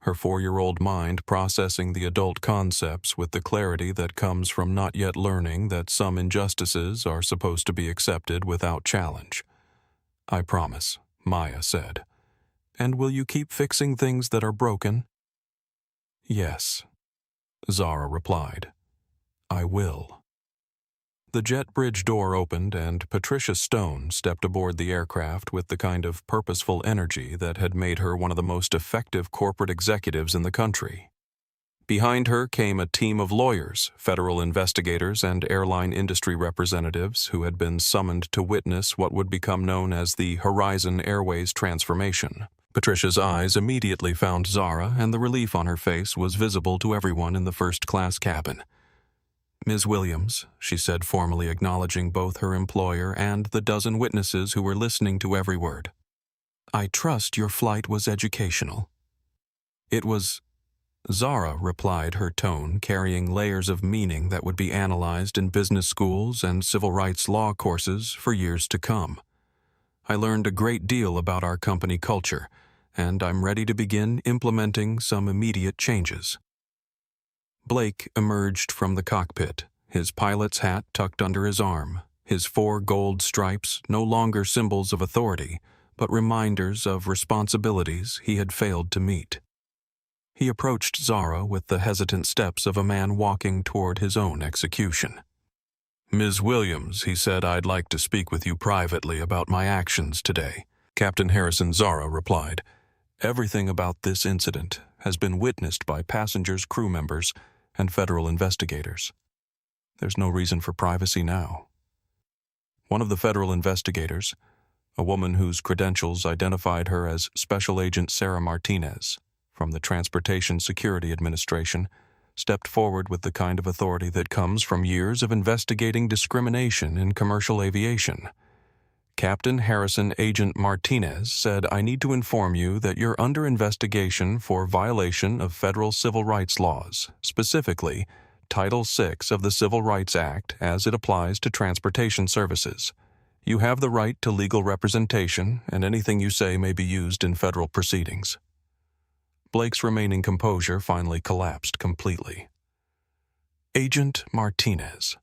her 4-year-old mind processing the adult concepts with the clarity that comes from not yet learning that some injustices are supposed to be accepted without challenge. "I promise," Maya said. "And will you keep fixing things that are broken?" "Yes," Zara replied. "I will." The jet bridge door opened and Patricia Stone stepped aboard the aircraft with the kind of purposeful energy that had made her one of the most effective corporate executives in the country. Behind her came a team of lawyers, federal investigators, and airline industry representatives who had been summoned to witness what would become known as the Horizon Airways transformation. Patricia's eyes immediately found Zara, and the relief on her face was visible to everyone in the first-class cabin. "Ms. Williams," she said, formally acknowledging both her employer and the dozen witnesses who were listening to every word. "I trust your flight was educational." "It was," Zara replied, her tone carrying layers of meaning that would be analyzed in business schools and civil rights law courses for years to come. "I learned a great deal about our company culture, and I'm ready to begin implementing some immediate changes." Blake emerged from the cockpit, his pilot's hat tucked under his arm, his 4 gold stripes no longer symbols of authority, but reminders of responsibilities he had failed to meet. He approached Zara with the hesitant steps of a man walking toward his own execution. "Ms. Williams," he said, "I'd like to speak with you privately about my actions today." "Captain Harrison," Zara replied. "Everything about this incident has been witnessed by passengers, crew members, and federal investigators. There's no reason for privacy now." One of the federal investigators, a woman whose credentials identified her as Special Agent Sarah Martinez from the Transportation Security Administration, stepped forward with the kind of authority that comes from years of investigating discrimination in commercial aviation. "Captain Harrison Agent Martinez said, I need to inform you that you're under investigation for violation of federal civil rights laws, specifically Title VI of the Civil Rights Act as it applies to transportation services. You have the right to legal representation, and anything you say may be used in federal proceedings." Blake's remaining composure finally collapsed completely. "Agent Martinez.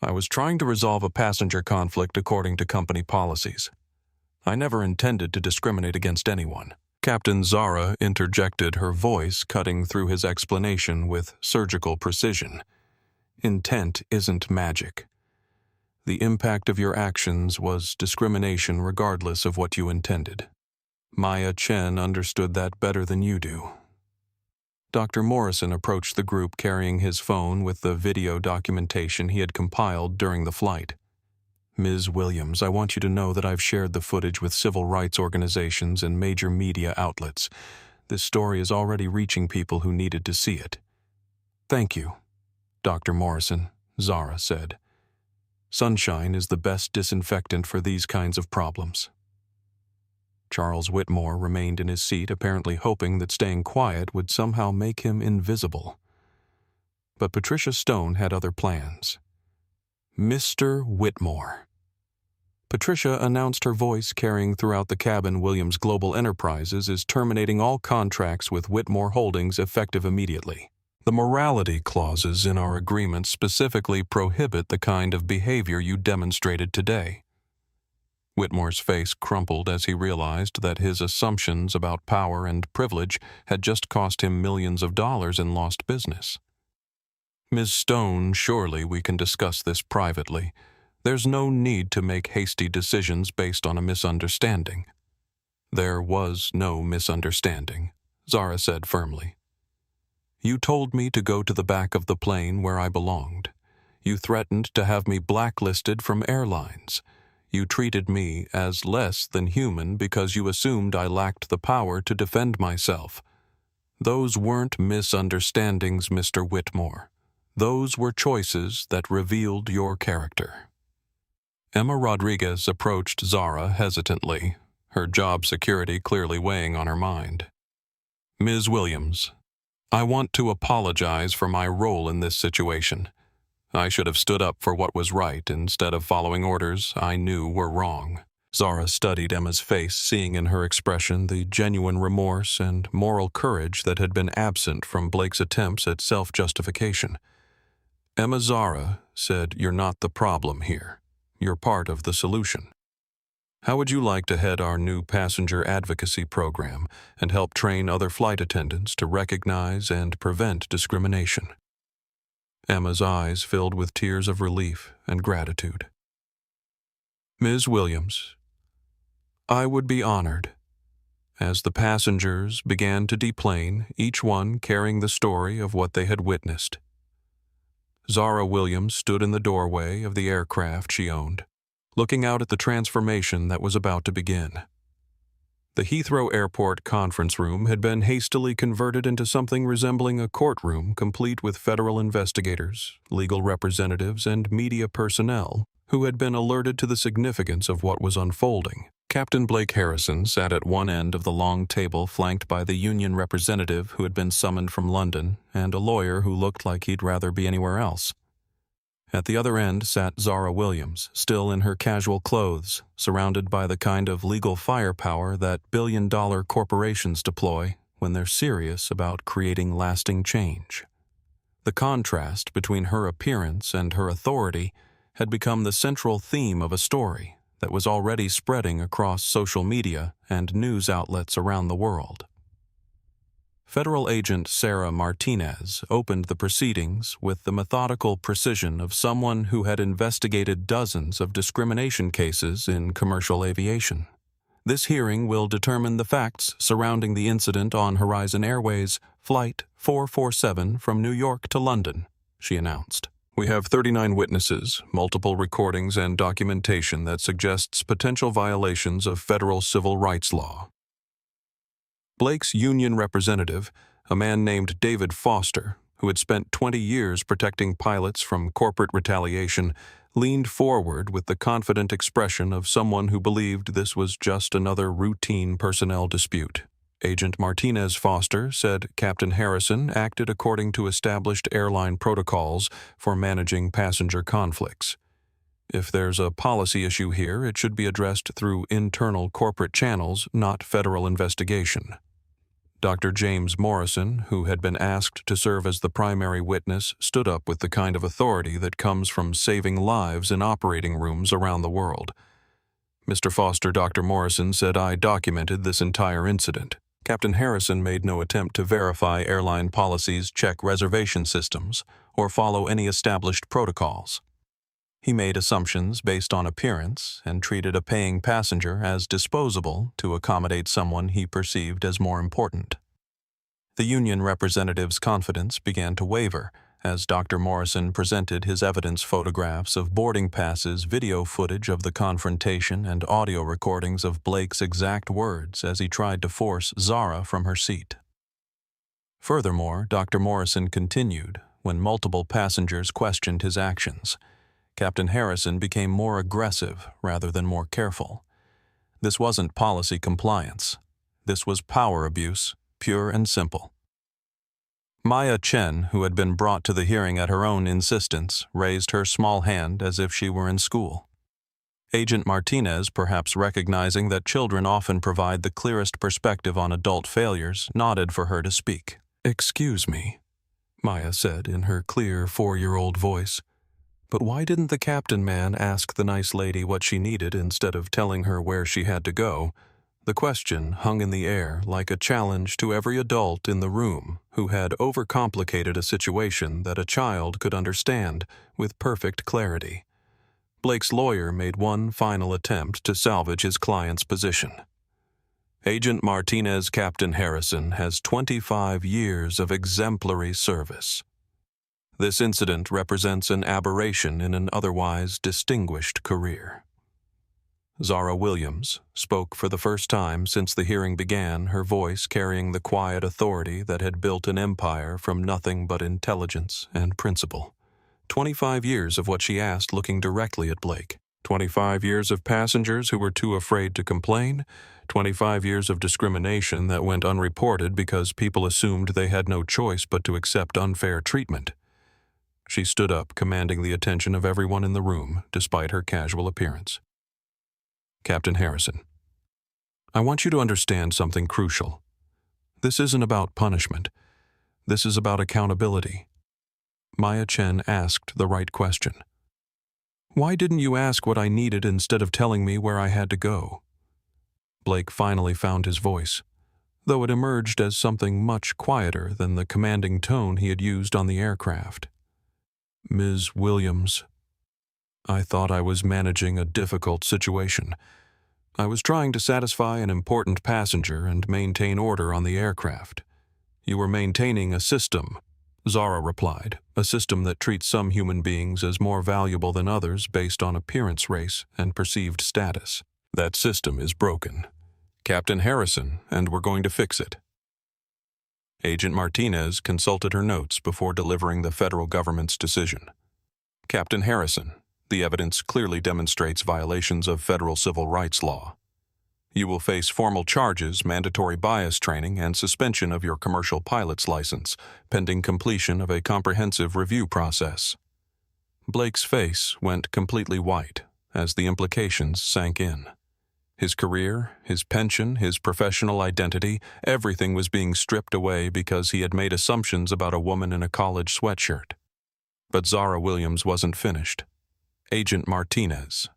I was trying to resolve a passenger conflict according to company policies. I never intended to discriminate against anyone." Captain Zara interjected, her voice cutting through his explanation with surgical precision. "Intent isn't magic. The impact of your actions was discrimination regardless of what you intended. Maya Chen understood that better than you do." Dr. Morrison approached the group carrying his phone with the video documentation he had compiled during the flight. "Ms. Williams, I want you to know that I've shared the footage with civil rights organizations and major media outlets. This story is already reaching people who needed to see it." "Thank you, Dr. Morrison," Zara said. "Sunshine is the best disinfectant for these kinds of problems." Charles Whitmore remained in his seat, apparently hoping that staying quiet would somehow make him invisible. But Patricia Stone had other plans. Mr. Whitmore. Patricia announced, her voice carrying throughout the cabin. Williams Global Enterprises is terminating all contracts with Whitmore Holdings effective immediately. The morality clauses in our agreement specifically prohibit the kind of behavior you demonstrated today. Whitmore's face crumpled as he realized that his assumptions about power and privilege had just cost him millions of dollars in lost business. Ms. Stone, surely we can discuss this privately. There's no need to make hasty decisions based on a misunderstanding. There was no misunderstanding, Zara said firmly. You told me to go to the back of the plane where I belonged. You threatened to have me blacklisted from airlines. You treated me as less than human because you assumed I lacked the power to defend myself. Those weren't misunderstandings, Mr. Whitmore. Those were choices that revealed your character. Emma Rodriguez approached Zara hesitantly, her job security clearly weighing on her mind. Ms. Williams, I want to apologize for my role in this situation. I should have stood up for what was right instead of following orders I knew were wrong. Zara studied Emma's face, seeing in her expression the genuine remorse and moral courage that had been absent from Blake's attempts at self-justification. Emma, Zara said, "You're not the problem here. You're part of the solution. How would you like to head our new passenger advocacy program and help train other flight attendants to recognize and prevent discrimination?" Emma's eyes filled with tears of relief and gratitude. Ms. Williams, I would be honored. As the passengers began to deplane, each one carrying the story of what they had witnessed. Zara Williams stood in the doorway of the aircraft she owned, looking out at the transformation that was about to begin. The Heathrow Airport conference room had been hastily converted into something resembling a courtroom, complete with federal investigators, legal representatives, and media personnel who had been alerted to the significance of what was unfolding. Captain Blake Harrison sat at one end of the long table, flanked by the union representative who had been summoned from London and a lawyer who looked like he'd rather be anywhere else. At the other end sat Zara Williams, still in her casual clothes, surrounded by the kind of legal firepower that billion-dollar corporations deploy when they're serious about creating lasting change. The contrast between her appearance and her authority had become the central theme of a story that was already spreading across social media and news outlets around the world. Federal Agent Sarah Martinez opened the proceedings with the methodical precision of someone who had investigated dozens of discrimination cases in commercial aviation. This hearing will determine the facts surrounding the incident on Horizon Airways Flight 447 from New York to London, she announced. We have 39 witnesses, multiple recordings, and documentation that suggests potential violations of federal civil rights law. Blake's union representative, a man named David Foster, who had spent 20 years protecting pilots from corporate retaliation, leaned forward with the confident expression of someone who believed this was just another routine personnel dispute. Agent Martinez Foster said Captain Harrison acted according to established airline protocols for managing passenger conflicts. If there's a policy issue here, it should be addressed through internal corporate channels, not federal investigation. Dr. James Morrison, who had been asked to serve as the primary witness, stood up with the kind of authority that comes from saving lives in operating rooms around the world. Mr. Foster, Dr. Morrison said, I documented this entire incident. Captain Harrison made no attempt to verify airline policies, check reservation systems, or follow any established protocols. He made assumptions based on appearance and treated a paying passenger as disposable to accommodate someone he perceived as more important. The union representative's confidence began to waver as Dr. Morrison presented his evidence photographs of boarding passes, video footage of the confrontation, and audio recordings of Blake's exact words as he tried to force Zara from her seat. Furthermore, Dr. Morrison continued when multiple passengers questioned his actions. Captain Harrison became more aggressive rather than more careful. This wasn't policy compliance. This was power abuse, pure and simple. Maya Chen, who had been brought to the hearing at her own insistence, raised her small hand as if she were in school. Agent Martinez, perhaps recognizing that children often provide the clearest perspective on adult failures, nodded for her to speak. "Excuse me," Maya said in her clear 4-year-old voice, "but why didn't the captain man ask the nice lady what she needed instead of telling her where she had to go?" The question hung in the air like a challenge to every adult in the room who had overcomplicated a situation that a child could understand with perfect clarity. Blake's lawyer made one final attempt to salvage his client's position. "Agent Martinez Captain Harrison has 25 years of exemplary service. This incident represents an aberration in an otherwise distinguished career." Zara Williams spoke for the first time since the hearing began, her voice carrying the quiet authority that had built an empire from nothing but intelligence and principle. 25 years of what she asked looking directly at Blake. 25 years of passengers who were too afraid to complain. 25 years of discrimination that went unreported because people assumed they had no choice but to accept unfair treatment. She stood up, commanding the attention of everyone in the room, despite her casual appearance. "Captain Harrison, I want you to understand something crucial. This isn't about punishment. This is about accountability." Maya Chen asked the right question. "Why didn't you ask what I needed instead of telling me where I had to go?" Blake finally found his voice, though it emerged as something much quieter than the commanding tone he had used on the aircraft. "Ms. Williams, I thought I was managing a difficult situation. I was trying to satisfy an important passenger and maintain order on the aircraft. You were maintaining a system," Zara replied, "a system that treats some human beings as more valuable than others based on appearance, race, and perceived status. That system is broken. Captain Harrison, and we're going to fix it." Agent Martinez consulted her notes before delivering the federal government's decision. "Captain Harrison, the evidence clearly demonstrates violations of federal civil rights law. You will face formal charges, mandatory bias training, and suspension of your commercial pilot's license, pending completion of a comprehensive review process." Blake's face went completely white as the implications sank in. His career, his pension, his professional identity, everything was being stripped away because he had made assumptions about a woman in a college sweatshirt. But Zara Williams wasn't finished. "Agent Martinez,"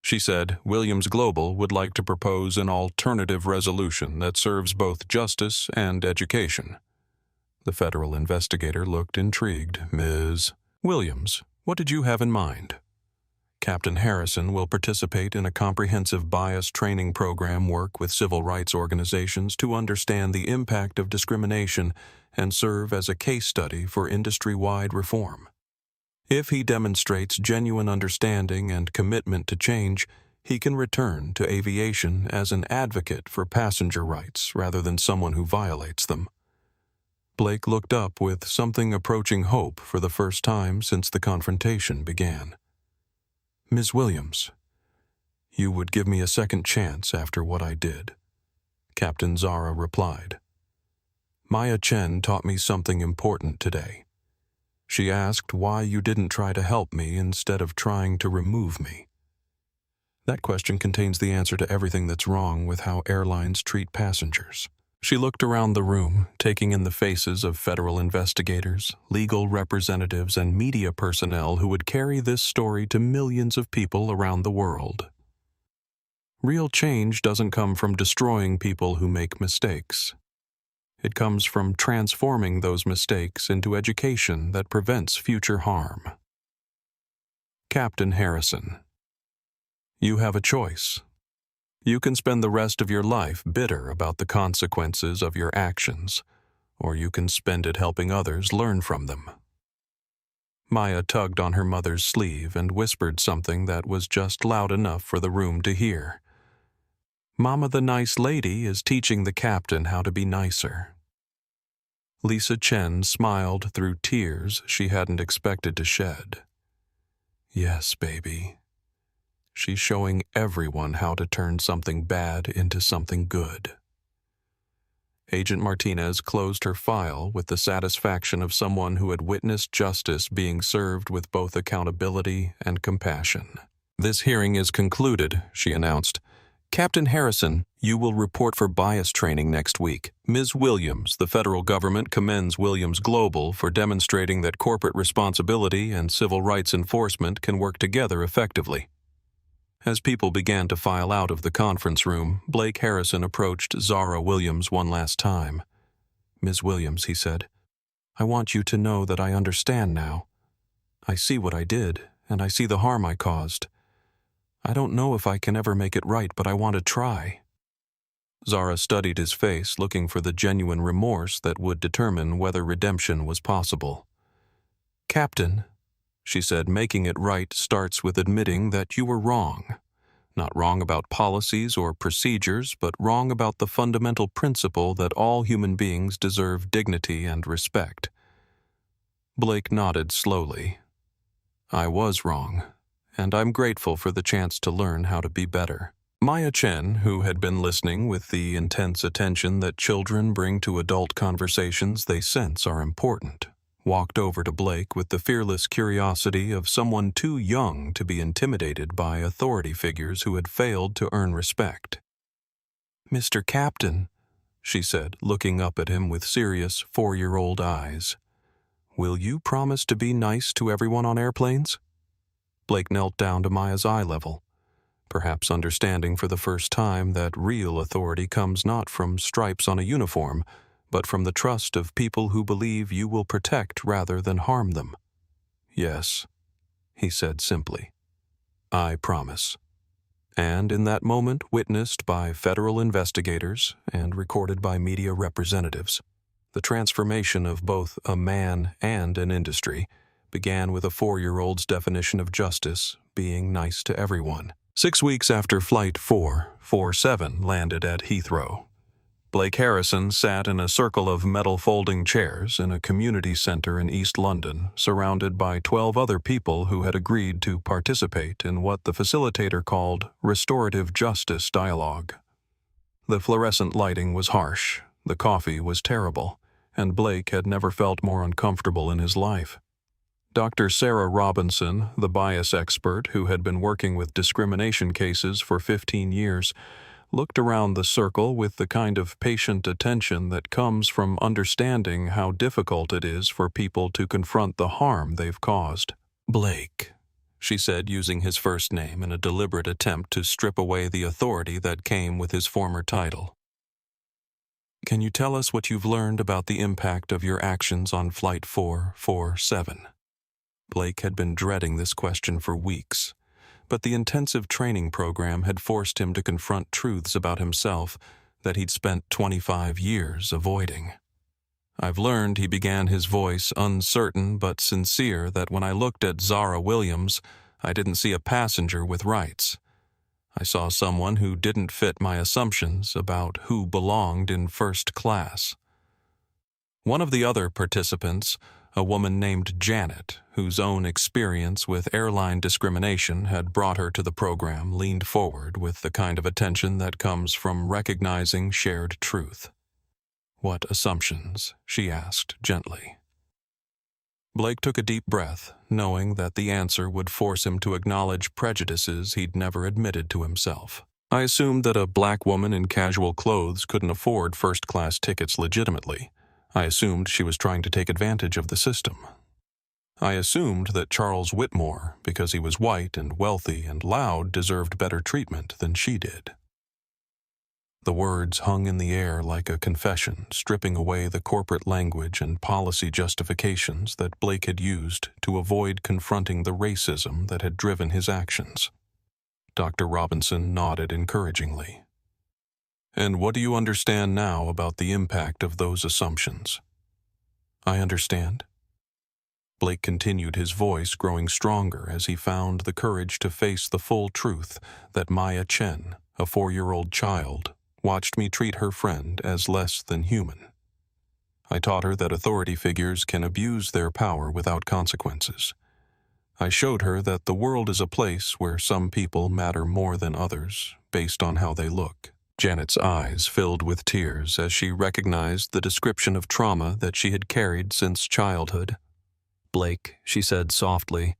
she said, "Williams Global would like to propose an alternative resolution that serves both justice and education." The federal investigator looked intrigued. "Ms. Williams, what did you have in mind?" "Captain Harrison will participate in a comprehensive bias training program, work with civil rights organizations to understand the impact of discrimination, and serve as a case study for industry-wide reform. If he demonstrates genuine understanding and commitment to change, he can return to aviation as an advocate for passenger rights rather than someone who violates them." Blake looked up with something approaching hope for the first time since the confrontation began. "Ms. Williams, you would give me a second chance after what I did," Captain Zara replied. "Maya Chen taught me something important today. She asked why you didn't try to help me instead of trying to remove me. That question contains the answer to everything that's wrong with how airlines treat passengers." She looked around the room, taking in the faces of federal investigators, legal representatives, and media personnel who would carry this story to millions of people around the world. Real change doesn't come from destroying people who make mistakes. It comes from transforming those mistakes into education that prevents future harm. Captain Harrison, you have a choice. You can spend the rest of your life bitter about the consequences of your actions, or you can spend it helping others learn from them. Maya tugged on her mother's sleeve and whispered something that was just loud enough for the room to hear. "Mama the nice lady is teaching the captain how to be nicer." Lisa Chen smiled through tears she hadn't expected to shed. "Yes, baby. She's showing everyone how to turn something bad into something good. Agent Martinez closed her file with the satisfaction of someone who had witnessed justice being served with both accountability and compassion. "This hearing is concluded," she announced. "Captain Harrison, you will report for bias training next week. Ms. Williams, the federal government commends Williams Global for demonstrating that corporate responsibility and civil rights enforcement can work together effectively." As people began to file out of the conference room, Blake Harrison approached Zara Williams one last time. "Ms. Williams," he said, "I want you to know that I understand now. I see what I did, and I see the harm I caused. I don't know if I can ever make it right, but I want to try." Zara studied his face, looking for the genuine remorse that would determine whether redemption was possible. "Captain," she said, "making it right starts with admitting that you were wrong. Not wrong about policies or procedures, but wrong about the fundamental principle that all human beings deserve dignity and respect." Blake nodded slowly. "I was wrong, and I'm grateful for the chance to learn how to be better." Maya Chen, who had been listening with the intense attention that children bring to adult conversations they sense are important, walked over to Blake with the fearless curiosity of someone too young to be intimidated by authority figures who had failed to earn respect. "Mr. Captain," she said, looking up at him with serious 4-year-old eyes, "will you promise to be nice to everyone on airplanes?" Blake knelt down to Maya's eye level, perhaps understanding for the first time that real authority comes not from stripes on a uniform, but from the trust of people who believe you will protect rather than harm them. "Yes," he said simply. "I promise." And in that moment, witnessed by federal investigators and recorded by media representatives, the transformation of both a man and an industry began with a 4-year-old's definition of justice being nice to everyone. 6 weeks after Flight 447 landed at Heathrow, Blake Harrison sat in a circle of metal folding chairs in a community center in East London, surrounded by 12 other people who had agreed to participate in what the facilitator called restorative justice dialogue. The fluorescent lighting was harsh, the coffee was terrible, and Blake had never felt more uncomfortable in his life. Dr. Sarah Robinson, the bias expert who had been working with discrimination cases for 15 years, looked around the circle with the kind of patient attention that comes from understanding how difficult it is for people to confront the harm they've caused. "Blake," she said, using his first name in a deliberate attempt to strip away the authority that came with his former title. "Can you tell us what you've learned about the impact of your actions on Flight 447? Blake had been dreading this question for weeks, but the intensive training program had forced him to confront truths about himself that he'd spent 25 years avoiding. "I've learned," he began, his voice uncertain but sincere, "that when I looked at Zara Williams, I didn't see a passenger with rights. I saw someone who didn't fit my assumptions about who belonged in first class." One of the other participants, a woman named Janet, whose own experience with airline discrimination had brought her to the program, leaned forward with the kind of attention that comes from recognizing shared truth. "What assumptions?" she asked gently. Blake took a deep breath, knowing that the answer would force him to acknowledge prejudices he'd never admitted to himself. "I assumed that a black woman in casual clothes couldn't afford first-class tickets legitimately. I assumed she was trying to take advantage of the system. I assumed that Charles Whitmore, because he was white and wealthy and loud, deserved better treatment than she did." The words hung in the air like a confession, stripping away the corporate language and policy justifications that Blake had used to avoid confronting the racism that had driven his actions. Dr. Robinson nodded encouragingly. "And what do you understand now about the impact of those assumptions?" "I understand." Blake continued, his voice growing stronger as he found the courage to face the full truth that Maya Chen, a 4-year-old child, watched me treat her friend as less than human. I taught her that authority figures can abuse their power without consequences. I showed her that the world is a place where some people matter more than others, based on how they look. Janet's eyes filled with tears as she recognized the description of trauma that she had carried since childhood. "Blake," she said softly,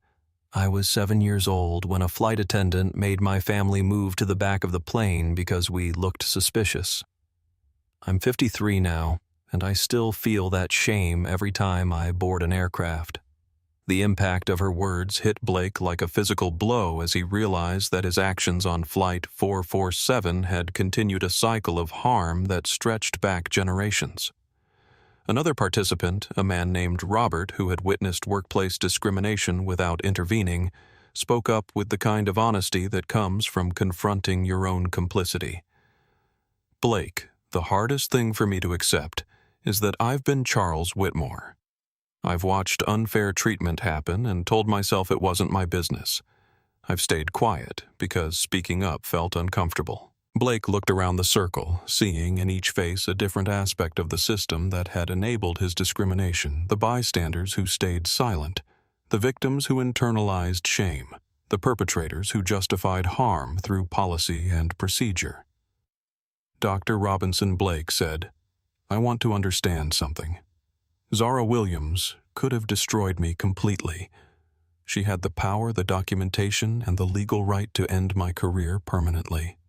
"I was 7 years old when a flight attendant made my family move to the back of the plane because we looked suspicious. I'm 53 now, and I still feel that shame every time I board an aircraft." The impact of her words hit Blake like a physical blow as he realized that his actions on Flight 447 had continued a cycle of harm that stretched back generations. Another participant, a man named Robert who had witnessed workplace discrimination without intervening, spoke up with the kind of honesty that comes from confronting your own complicity. "Blake, the hardest thing for me to accept is that I've been Charles Whitmore. I've watched unfair treatment happen and told myself it wasn't my business. I've stayed quiet because speaking up felt uncomfortable." Blake looked around the circle, seeing in each face a different aspect of the system that had enabled his discrimination: the bystanders who stayed silent, the victims who internalized shame, the perpetrators who justified harm through policy and procedure. Dr. Robinson Blake said, "I want to understand something. Zara Williams could have destroyed me completely. She had the power, the documentation, and the legal right to end my career permanently.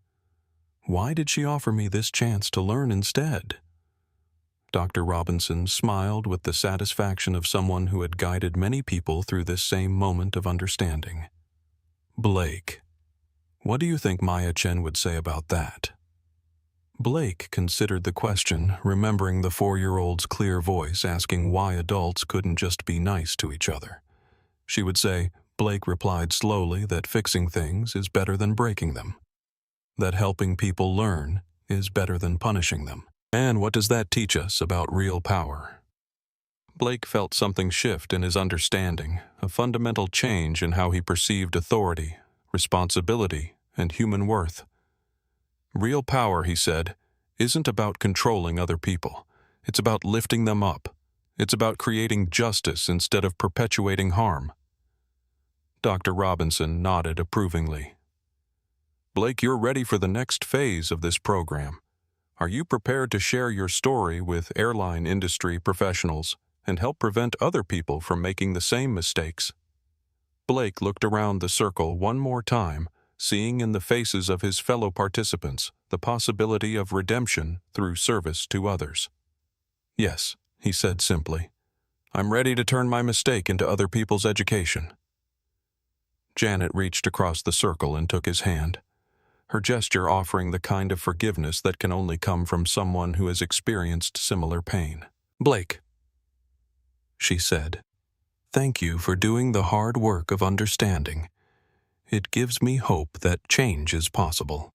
Why did she offer me this chance to learn instead?" Dr. Robinson smiled with the satisfaction of someone who had guided many people through this same moment of understanding. "Blake, what do you think Maya Chen would say about that?" Blake considered the question, remembering the 4-year-old's clear voice asking why adults couldn't just be nice to each other. She would say, Blake replied slowly, that fixing things is better than breaking them, that helping people learn is better than punishing them. And what does that teach us about real power? Blake felt something shift in his understanding, a fundamental change in how he perceived authority, responsibility, and human worth. Real power, he said, isn't about controlling other people. It's about lifting them up. It's about creating justice instead of perpetuating harm. Dr. Robinson nodded approvingly. "Blake, you're ready for the next phase of this program. Are you prepared to share your story with airline industry professionals and help prevent other people from making the same mistakes?" Blake looked around the circle one more time, seeing in the faces of his fellow participants the possibility of redemption through service to others. "Yes," he said simply. "I'm ready to turn my mistake into other people's education." Janet reached across the circle and took his hand, her gesture offering the kind of forgiveness that can only come from someone who has experienced similar pain. "Blake," she said, "thank you for doing the hard work of understanding. It gives me hope that change is possible."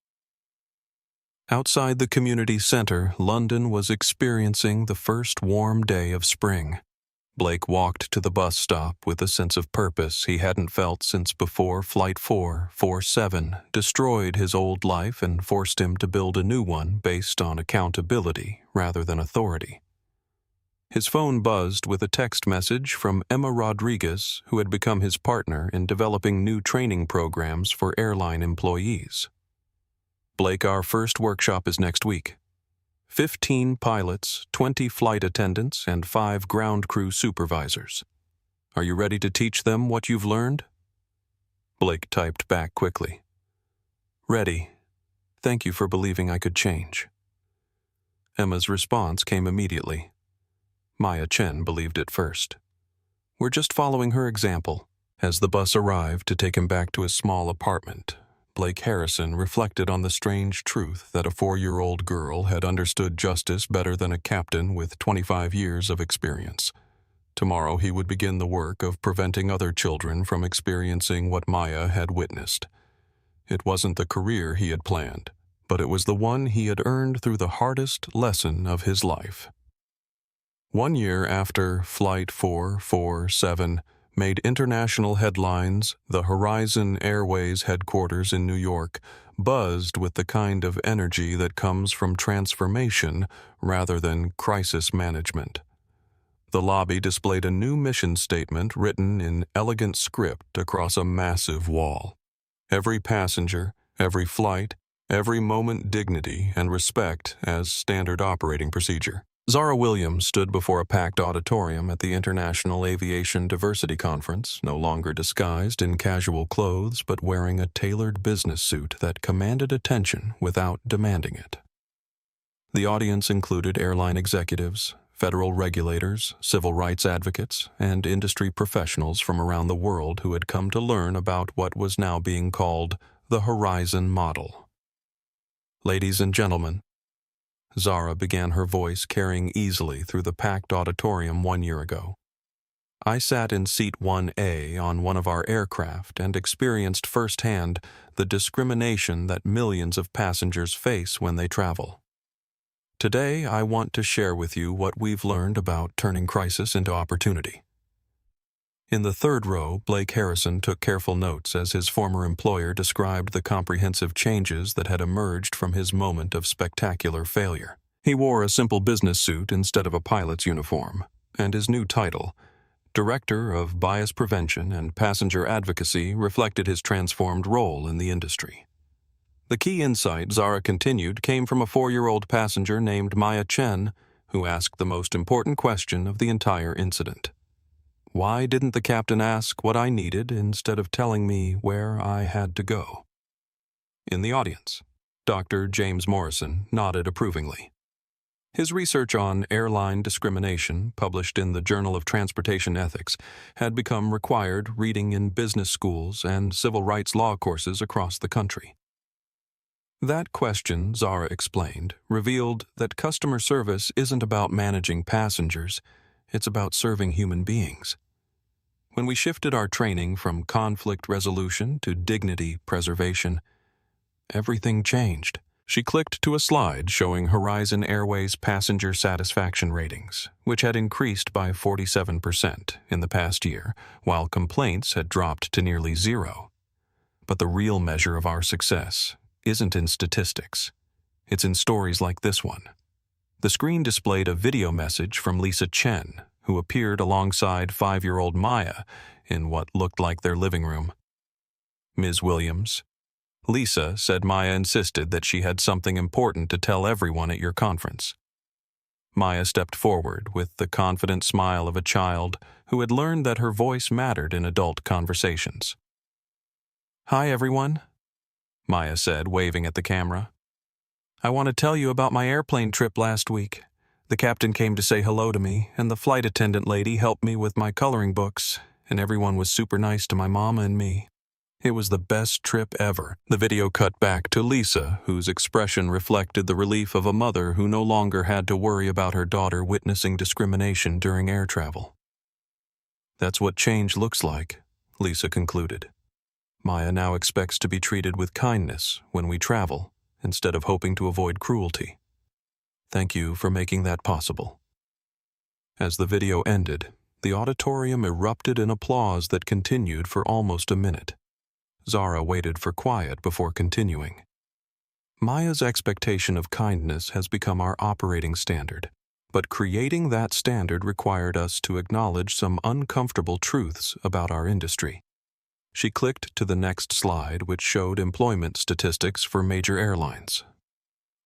Outside the community center, London was experiencing the first warm day of spring. Blake walked to the bus stop with a sense of purpose he hadn't felt since before Flight 447 destroyed his old life and forced him to build a new one based on accountability rather than authority. His phone buzzed with a text message from Emma Rodriguez, who had become his partner in developing new training programs for airline employees. "Blake, our first workshop is next week. 15 pilots, 20 flight attendants, and 5 ground crew supervisors. Are you ready to teach them what you've learned?" Blake typed back quickly. "Ready. Thank you for believing I could change." Emma's response came immediately. Maya Chen believed it first. "We're just following her example." As the bus arrived to take him back to his small apartment, Blake Harrison reflected on the strange truth that a 4-year-old girl had understood justice better than a captain with 25 years of experience. Tomorrow he would begin the work of preventing other children from experiencing what Maya had witnessed. It wasn't the career he had planned, but it was the one he had earned through the hardest lesson of his life. 1 year after Flight 447 made international headlines, the Horizon Airways headquarters in New York buzzed with the kind of energy that comes from transformation rather than crisis management. The lobby displayed a new mission statement written in elegant script across a massive wall. Every passenger, every flight, every moment dignity and respect as standard operating procedure. Zara Williams stood before a packed auditorium at the International Aviation Diversity Conference, no longer disguised in casual clothes but wearing a tailored business suit that commanded attention without demanding it. The audience included airline executives, federal regulators, civil rights advocates, and industry professionals from around the world who had come to learn about what was now being called the Horizon Model. Ladies and gentlemen, Zara began, her voice carrying easily through the packed auditorium 1 year ago. I sat in seat 1A on one of our aircraft and experienced firsthand the discrimination that millions of passengers face when they travel. Today, I want to share with you what we've learned about turning crisis into opportunity. In the third row, Blake Harrison took careful notes as his former employer described the comprehensive changes that had emerged from his moment of spectacular failure. He wore a simple business suit instead of a pilot's uniform, and his new title, Director of Bias Prevention and Passenger Advocacy, reflected his transformed role in the industry. The key insight, Zara continued, came from a 4-year-old passenger named Maya Chen, who asked the most important question of the entire incident. Why didn't the captain ask what I needed instead of telling me where I had to go? In the audience, Dr. James Morrison nodded approvingly. His research on airline discrimination, published in the Journal of Transportation Ethics, had become required reading in business schools and civil rights law courses across the country. That question, Zara explained, revealed that customer service isn't about managing passengers, it's about serving human beings. When we shifted our training from conflict resolution to dignity preservation, everything changed. She clicked to a slide showing Horizon Airways passenger satisfaction ratings, which had increased by 47% in the past year, while complaints had dropped to nearly zero. But the real measure of our success isn't in statistics. It's in stories like this one. The screen displayed a video message from Lisa Chen, who appeared alongside 5-year-old Maya in what looked like their living room. Ms. Williams, Lisa said Maya insisted that she had something important to tell everyone at your conference. Maya stepped forward with the confident smile of a child who had learned that her voice mattered in adult conversations. Hi, everyone, Maya said, waving at the camera. I want to tell you about my airplane trip last week. The captain came to say hello to me, and the flight attendant lady helped me with my coloring books, and everyone was super nice to my mama and me. It was the best trip ever. The video cut back to Lisa, whose expression reflected the relief of a mother who no longer had to worry about her daughter witnessing discrimination during air travel. That's what change looks like, Lisa concluded. Maya now expects to be treated with kindness when we travel, instead of hoping to avoid cruelty. Thank you for making that possible. As the video ended, the auditorium erupted in applause that continued for almost a minute. Zara waited for quiet before continuing. Maya's expectation of kindness has become our operating standard, but creating that standard required us to acknowledge some uncomfortable truths about our industry. She clicked to the next slide, which showed employment statistics for major airlines.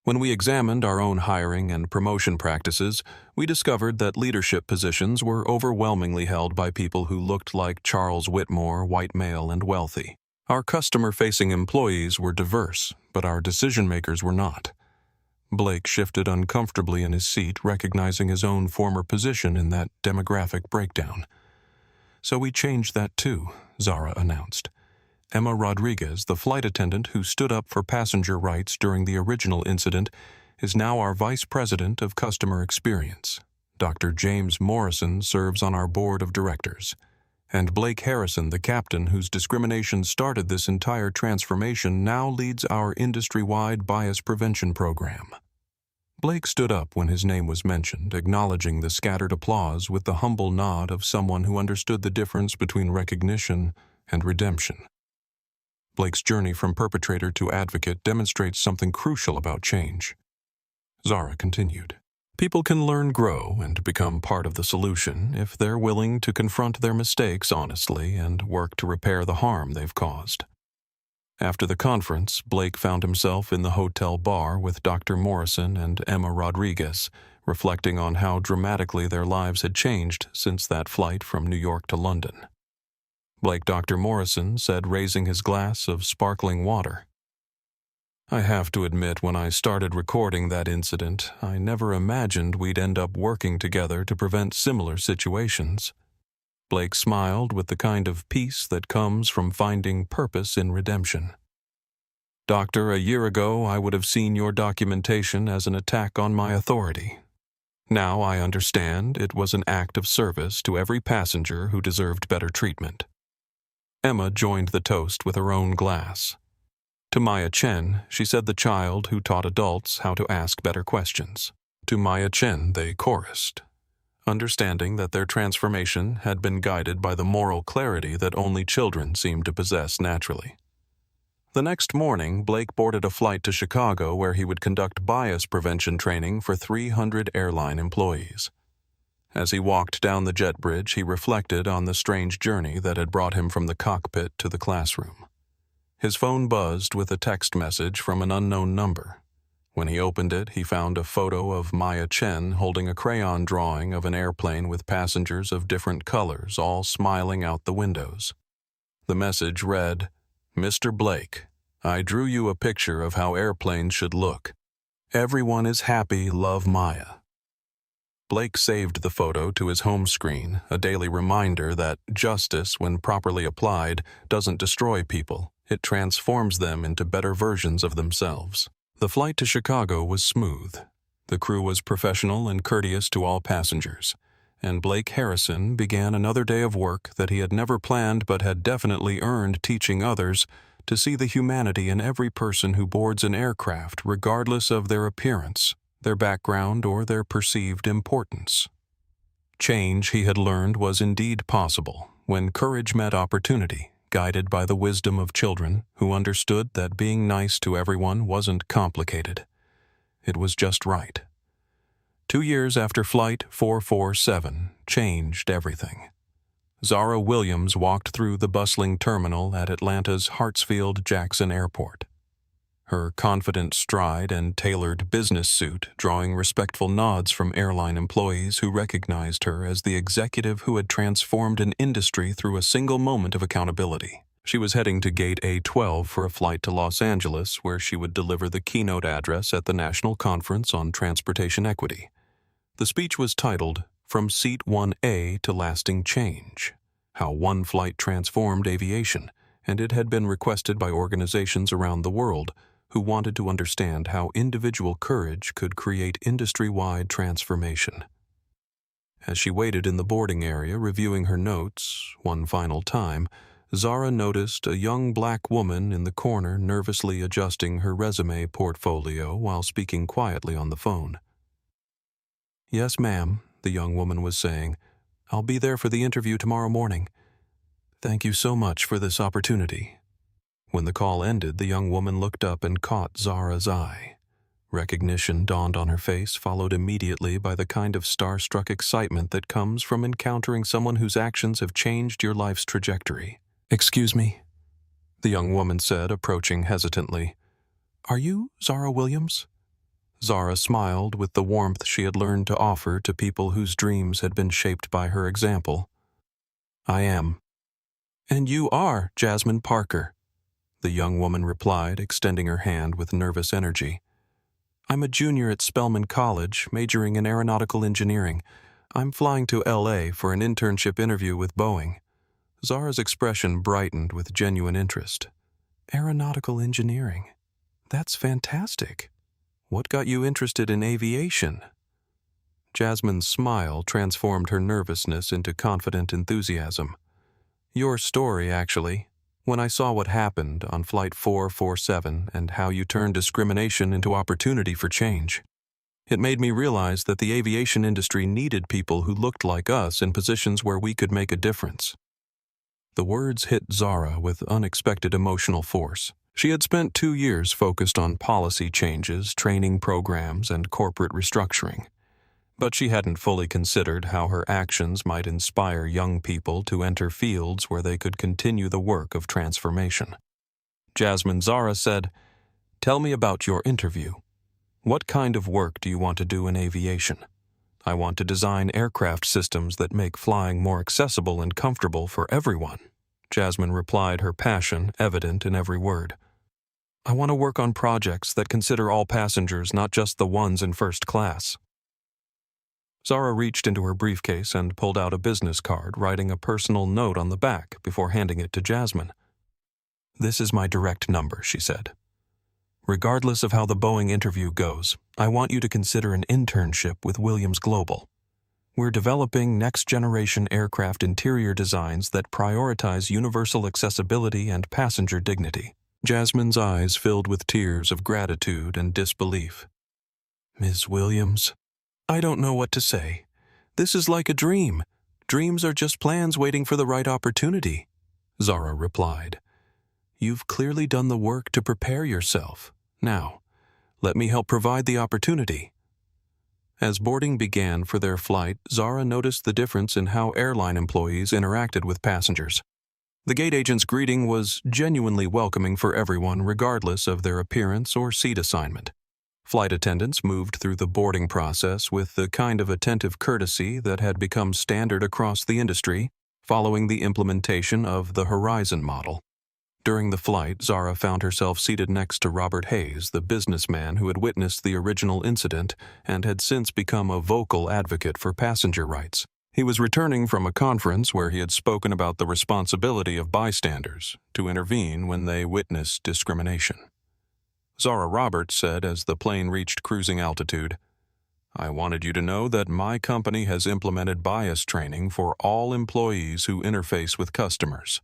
When we examined our own hiring and promotion practices, we discovered that leadership positions were overwhelmingly held by people who looked like Charles Whitmore, white male, and wealthy. Our customer-facing employees were diverse, but our decision-makers were not. Blake shifted uncomfortably in his seat, recognizing his own former position in that demographic breakdown. So we changed that too, Zara announced. Emma Rodriguez, the flight attendant who stood up for passenger rights during the original incident, is now our Vice President of Customer Experience. Dr. James Morrison serves on our board of directors. And Blake Harrison, the captain whose discrimination started this entire transformation, now leads our industry-wide bias prevention program. Blake stood up when his name was mentioned, acknowledging the scattered applause with the humble nod of someone who understood the difference between recognition and redemption. Blake's journey from perpetrator to advocate demonstrates something crucial about change. Zara continued. People can learn, grow, and become part of the solution if they're willing to confront their mistakes honestly and work to repair the harm they've caused. After the conference, Blake found himself in the hotel bar with Dr. Morrison and Emma Rodriguez, reflecting on how dramatically their lives had changed since that flight from New York to London. Dr. Morrison said, raising his glass of sparkling water, "I have to admit, when I started recording that incident, I never imagined we'd end up working together to prevent similar situations." Blake smiled with the kind of peace that comes from finding purpose in redemption. "Doctor, a year ago I would have seen your documentation as an attack on my authority. Now I understand it was an act of service to every passenger who deserved better treatment." Emma joined the toast with her own glass. To Maya Chen, she said, the child who taught adults how to ask better questions. To Maya Chen, they chorused, understanding that their transformation had been guided by the moral clarity that only children seem to possess naturally. The next morning, Blake boarded a flight to Chicago where he would conduct bias prevention training for 300 airline employees. As he walked down the jet bridge, he reflected on the strange journey that had brought him from the cockpit to the classroom. His phone buzzed with a text message from an unknown number. When he opened it, he found a photo of Maya Chen holding a crayon drawing of an airplane with passengers of different colors, all smiling out the windows. The message read, "Mr. Blake, I drew you a picture of how airplanes should look. Everyone is happy, love Maya." Blake saved the photo to his home screen, a daily reminder that justice, when properly applied, doesn't destroy people. It transforms them into better versions of themselves. The flight to Chicago was smooth. The crew was professional and courteous to all passengers, and Blake Harrison began another day of work that he had never planned but had definitely earned, teaching others to see the humanity in every person who boards an aircraft, regardless of their appearance, their background, or their perceived importance. Change, he had learned, was indeed possible when courage met opportunity, guided by the wisdom of children who understood that being nice to everyone wasn't complicated. It was just right. 2 years after Flight 447 changed everything. Zara Williams walked through the bustling terminal at Atlanta's Hartsfield-Jackson Airport. Her confident stride and tailored business suit drawing respectful nods from airline employees who recognized her as the executive who had transformed an industry through a single moment of accountability. She was heading to Gate A12 for a flight to Los Angeles, where she would deliver the keynote address at the National Conference on Transportation Equity. The speech was titled, "From Seat 1A to Lasting Change: How One Flight Transformed Aviation," and it had been requested by organizations around the world who wanted to understand how individual courage could create industry-wide transformation. As she waited in the boarding area reviewing her notes one final time, Zara noticed a young black woman in the corner nervously adjusting her resume portfolio while speaking quietly on the phone. "Yes, ma'am," the young woman was saying. "I'll be there for the interview tomorrow morning. Thank you so much for this opportunity." When the call ended, the young woman looked up and caught Zara's eye. Recognition dawned on her face, followed immediately by the kind of starstruck excitement that comes from encountering someone whose actions have changed your life's trajectory. "Excuse me," the young woman said, approaching hesitantly. "Are you Zara Williams?" Zara smiled with the warmth she had learned to offer to people whose dreams had been shaped by her example. "I am." "And you are Jasmine Parker," the young woman replied, extending her hand with nervous energy. "I'm a junior at Spelman College, majoring in aeronautical engineering. I'm flying to LA for an internship interview with Boeing." Zara's expression brightened with genuine interest. "Aeronautical engineering? That's fantastic. What got you interested in aviation?" Jasmine's smile transformed her nervousness into confident enthusiasm. "Your story, actually. When I saw what happened on Flight 447 and how you turned discrimination into opportunity for change, it made me realize that the aviation industry needed people who looked like us in positions where we could make a difference." The words hit Zara with unexpected emotional force. She had spent 2 years focused on policy changes, training programs, and corporate restructuring. But she hadn't fully considered how her actions might inspire young people to enter fields where they could continue the work of transformation. Jasmine Zara said, "Tell me about your interview. What kind of work do you want to do in aviation?" "I want to design aircraft systems that make flying more accessible and comfortable for everyone," Jasmine replied, her passion evident in every word. "I want to work on projects that consider all passengers, not just the ones in first class." Zara reached into her briefcase and pulled out a business card, writing a personal note on the back before handing it to Jasmine. "This is my direct number," she said. "Regardless of how the Boeing interview goes, I want you to consider an internship with Williams Global. We're developing next-generation aircraft interior designs that prioritize universal accessibility and passenger dignity." Jasmine's eyes filled with tears of gratitude and disbelief. "Ms. Williams, I don't know what to say. This is like a dream. Dreams are just plans waiting for the right opportunity," Zara replied. "You've clearly done the work to prepare yourself. Now, let me help provide the opportunity." As boarding began for their flight, Zara noticed the difference in how airline employees interacted with passengers. The gate agent's greeting was genuinely welcoming for everyone, regardless of their appearance or seat assignment. Flight attendants moved through the boarding process with the kind of attentive courtesy that had become standard across the industry, following the implementation of the Horizon model. During the flight, Zara found herself seated next to Robert Hayes, the businessman who had witnessed the original incident and had since become a vocal advocate for passenger rights. He was returning from a conference where he had spoken about the responsibility of bystanders to intervene when they witnessed discrimination. Zara Roberts said as the plane reached cruising altitude, "I wanted you to know that my company has implemented bias training for all employees who interface with customers.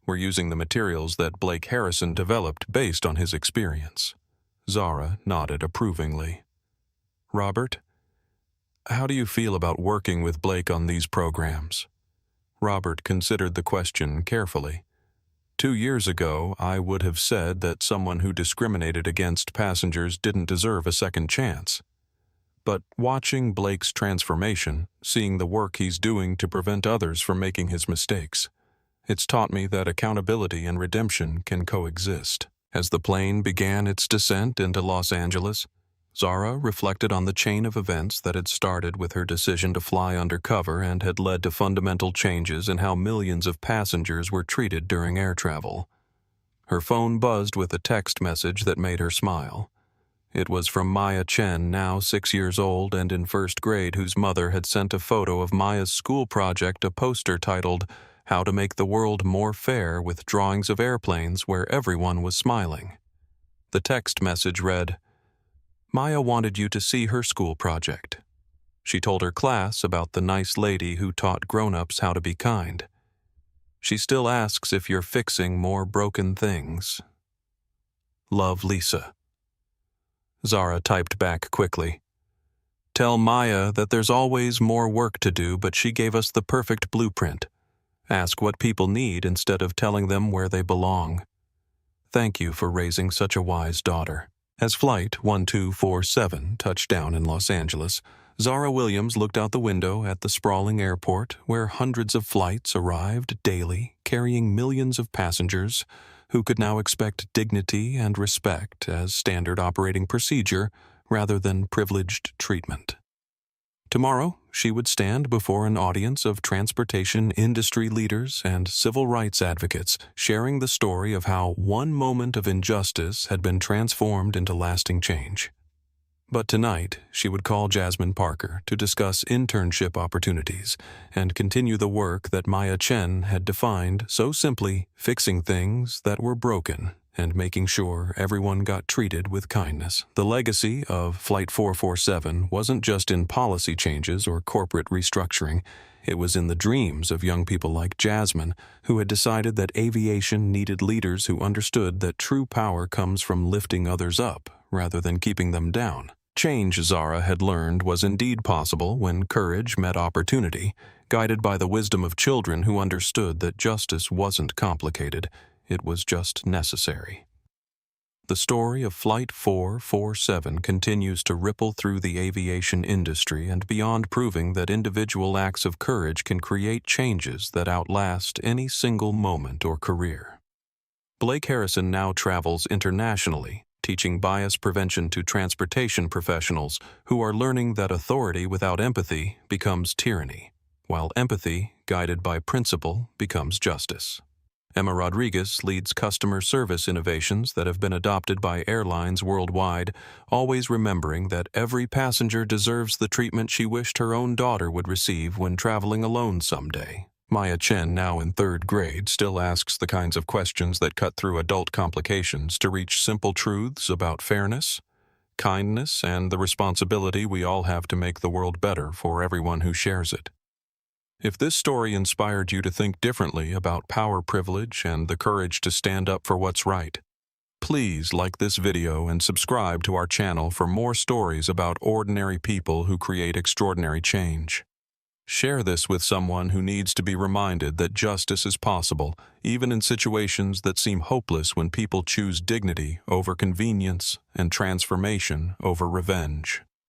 We're using the materials that Blake Harrison developed based on his experience." Zara nodded approvingly. "Robert, how do you feel about working with Blake on these programs?" Robert considered the question carefully. 2 years ago, I would have said that someone who discriminated against passengers didn't deserve a second chance. But watching Blake's transformation, seeing the work he's doing to prevent others from making his mistakes, it's taught me that accountability and redemption can coexist. As the plane began its descent into Los Angeles, Zara reflected on the chain of events that had started with her decision to fly undercover and had led to fundamental changes in how millions of passengers were treated during air travel. Her phone buzzed with a text message that made her smile. It was from Maya Chen, now 6 years old and in first grade, whose mother had sent a photo of Maya's school project, a poster titled "How to Make the World More Fair," with drawings of airplanes where everyone was smiling. The text message read, "Maya wanted you to see her school project. She told her class about the nice lady who taught grown-ups how to be kind. She still asks if you're fixing more broken things. Love, Lisa." Zara typed back quickly. "Tell Maya that there's always more work to do, but she gave us the perfect blueprint. Ask what people need instead of telling them where they belong. Thank you for raising such a wise daughter." As Flight 1247 touched down in Los Angeles, Zara Williams looked out the window at the sprawling airport where hundreds of flights arrived daily, carrying millions of passengers who could now expect dignity and respect as standard operating procedure rather than privileged treatment. Tomorrow, she would stand before an audience of transportation industry leaders and civil rights advocates, sharing the story of how one moment of injustice had been transformed into lasting change. But tonight, she would call Jasmine Parker to discuss internship opportunities and continue the work that Maya Chen had defined so simply: fixing things that were broken and making sure everyone got treated with kindness. The legacy of Flight 447 wasn't just in policy changes or corporate restructuring. It was in the dreams of young people like Jasmine, who had decided that aviation needed leaders who understood that true power comes from lifting others up rather than keeping them down. Change, Zara had learned, was indeed possible when courage met opportunity, guided by the wisdom of children who understood that justice wasn't complicated. It was just necessary. The story of Flight 447 continues to ripple through the aviation industry and beyond, proving that individual acts of courage can create changes that outlast any single moment or career. Blake Harrison now travels internationally, teaching bias prevention to transportation professionals who are learning that authority without empathy becomes tyranny, while empathy, guided by principle, becomes justice. Emma Rodriguez leads customer service innovations that have been adopted by airlines worldwide, always remembering that every passenger deserves the treatment she wished her own daughter would receive when traveling alone someday. Maya Chen, now in 3rd grade, still asks the kinds of questions that cut through adult complications to reach simple truths about fairness, kindness, and the responsibility we all have to make the world better for everyone who shares it. If this story inspired you to think differently about power privilege and the courage to stand up for what's right, please like this video and subscribe to our channel for more stories about ordinary people who create extraordinary change. Share this with someone who needs to be reminded that justice is possible, even in situations that seem hopeless, when people choose dignity over convenience and transformation over revenge.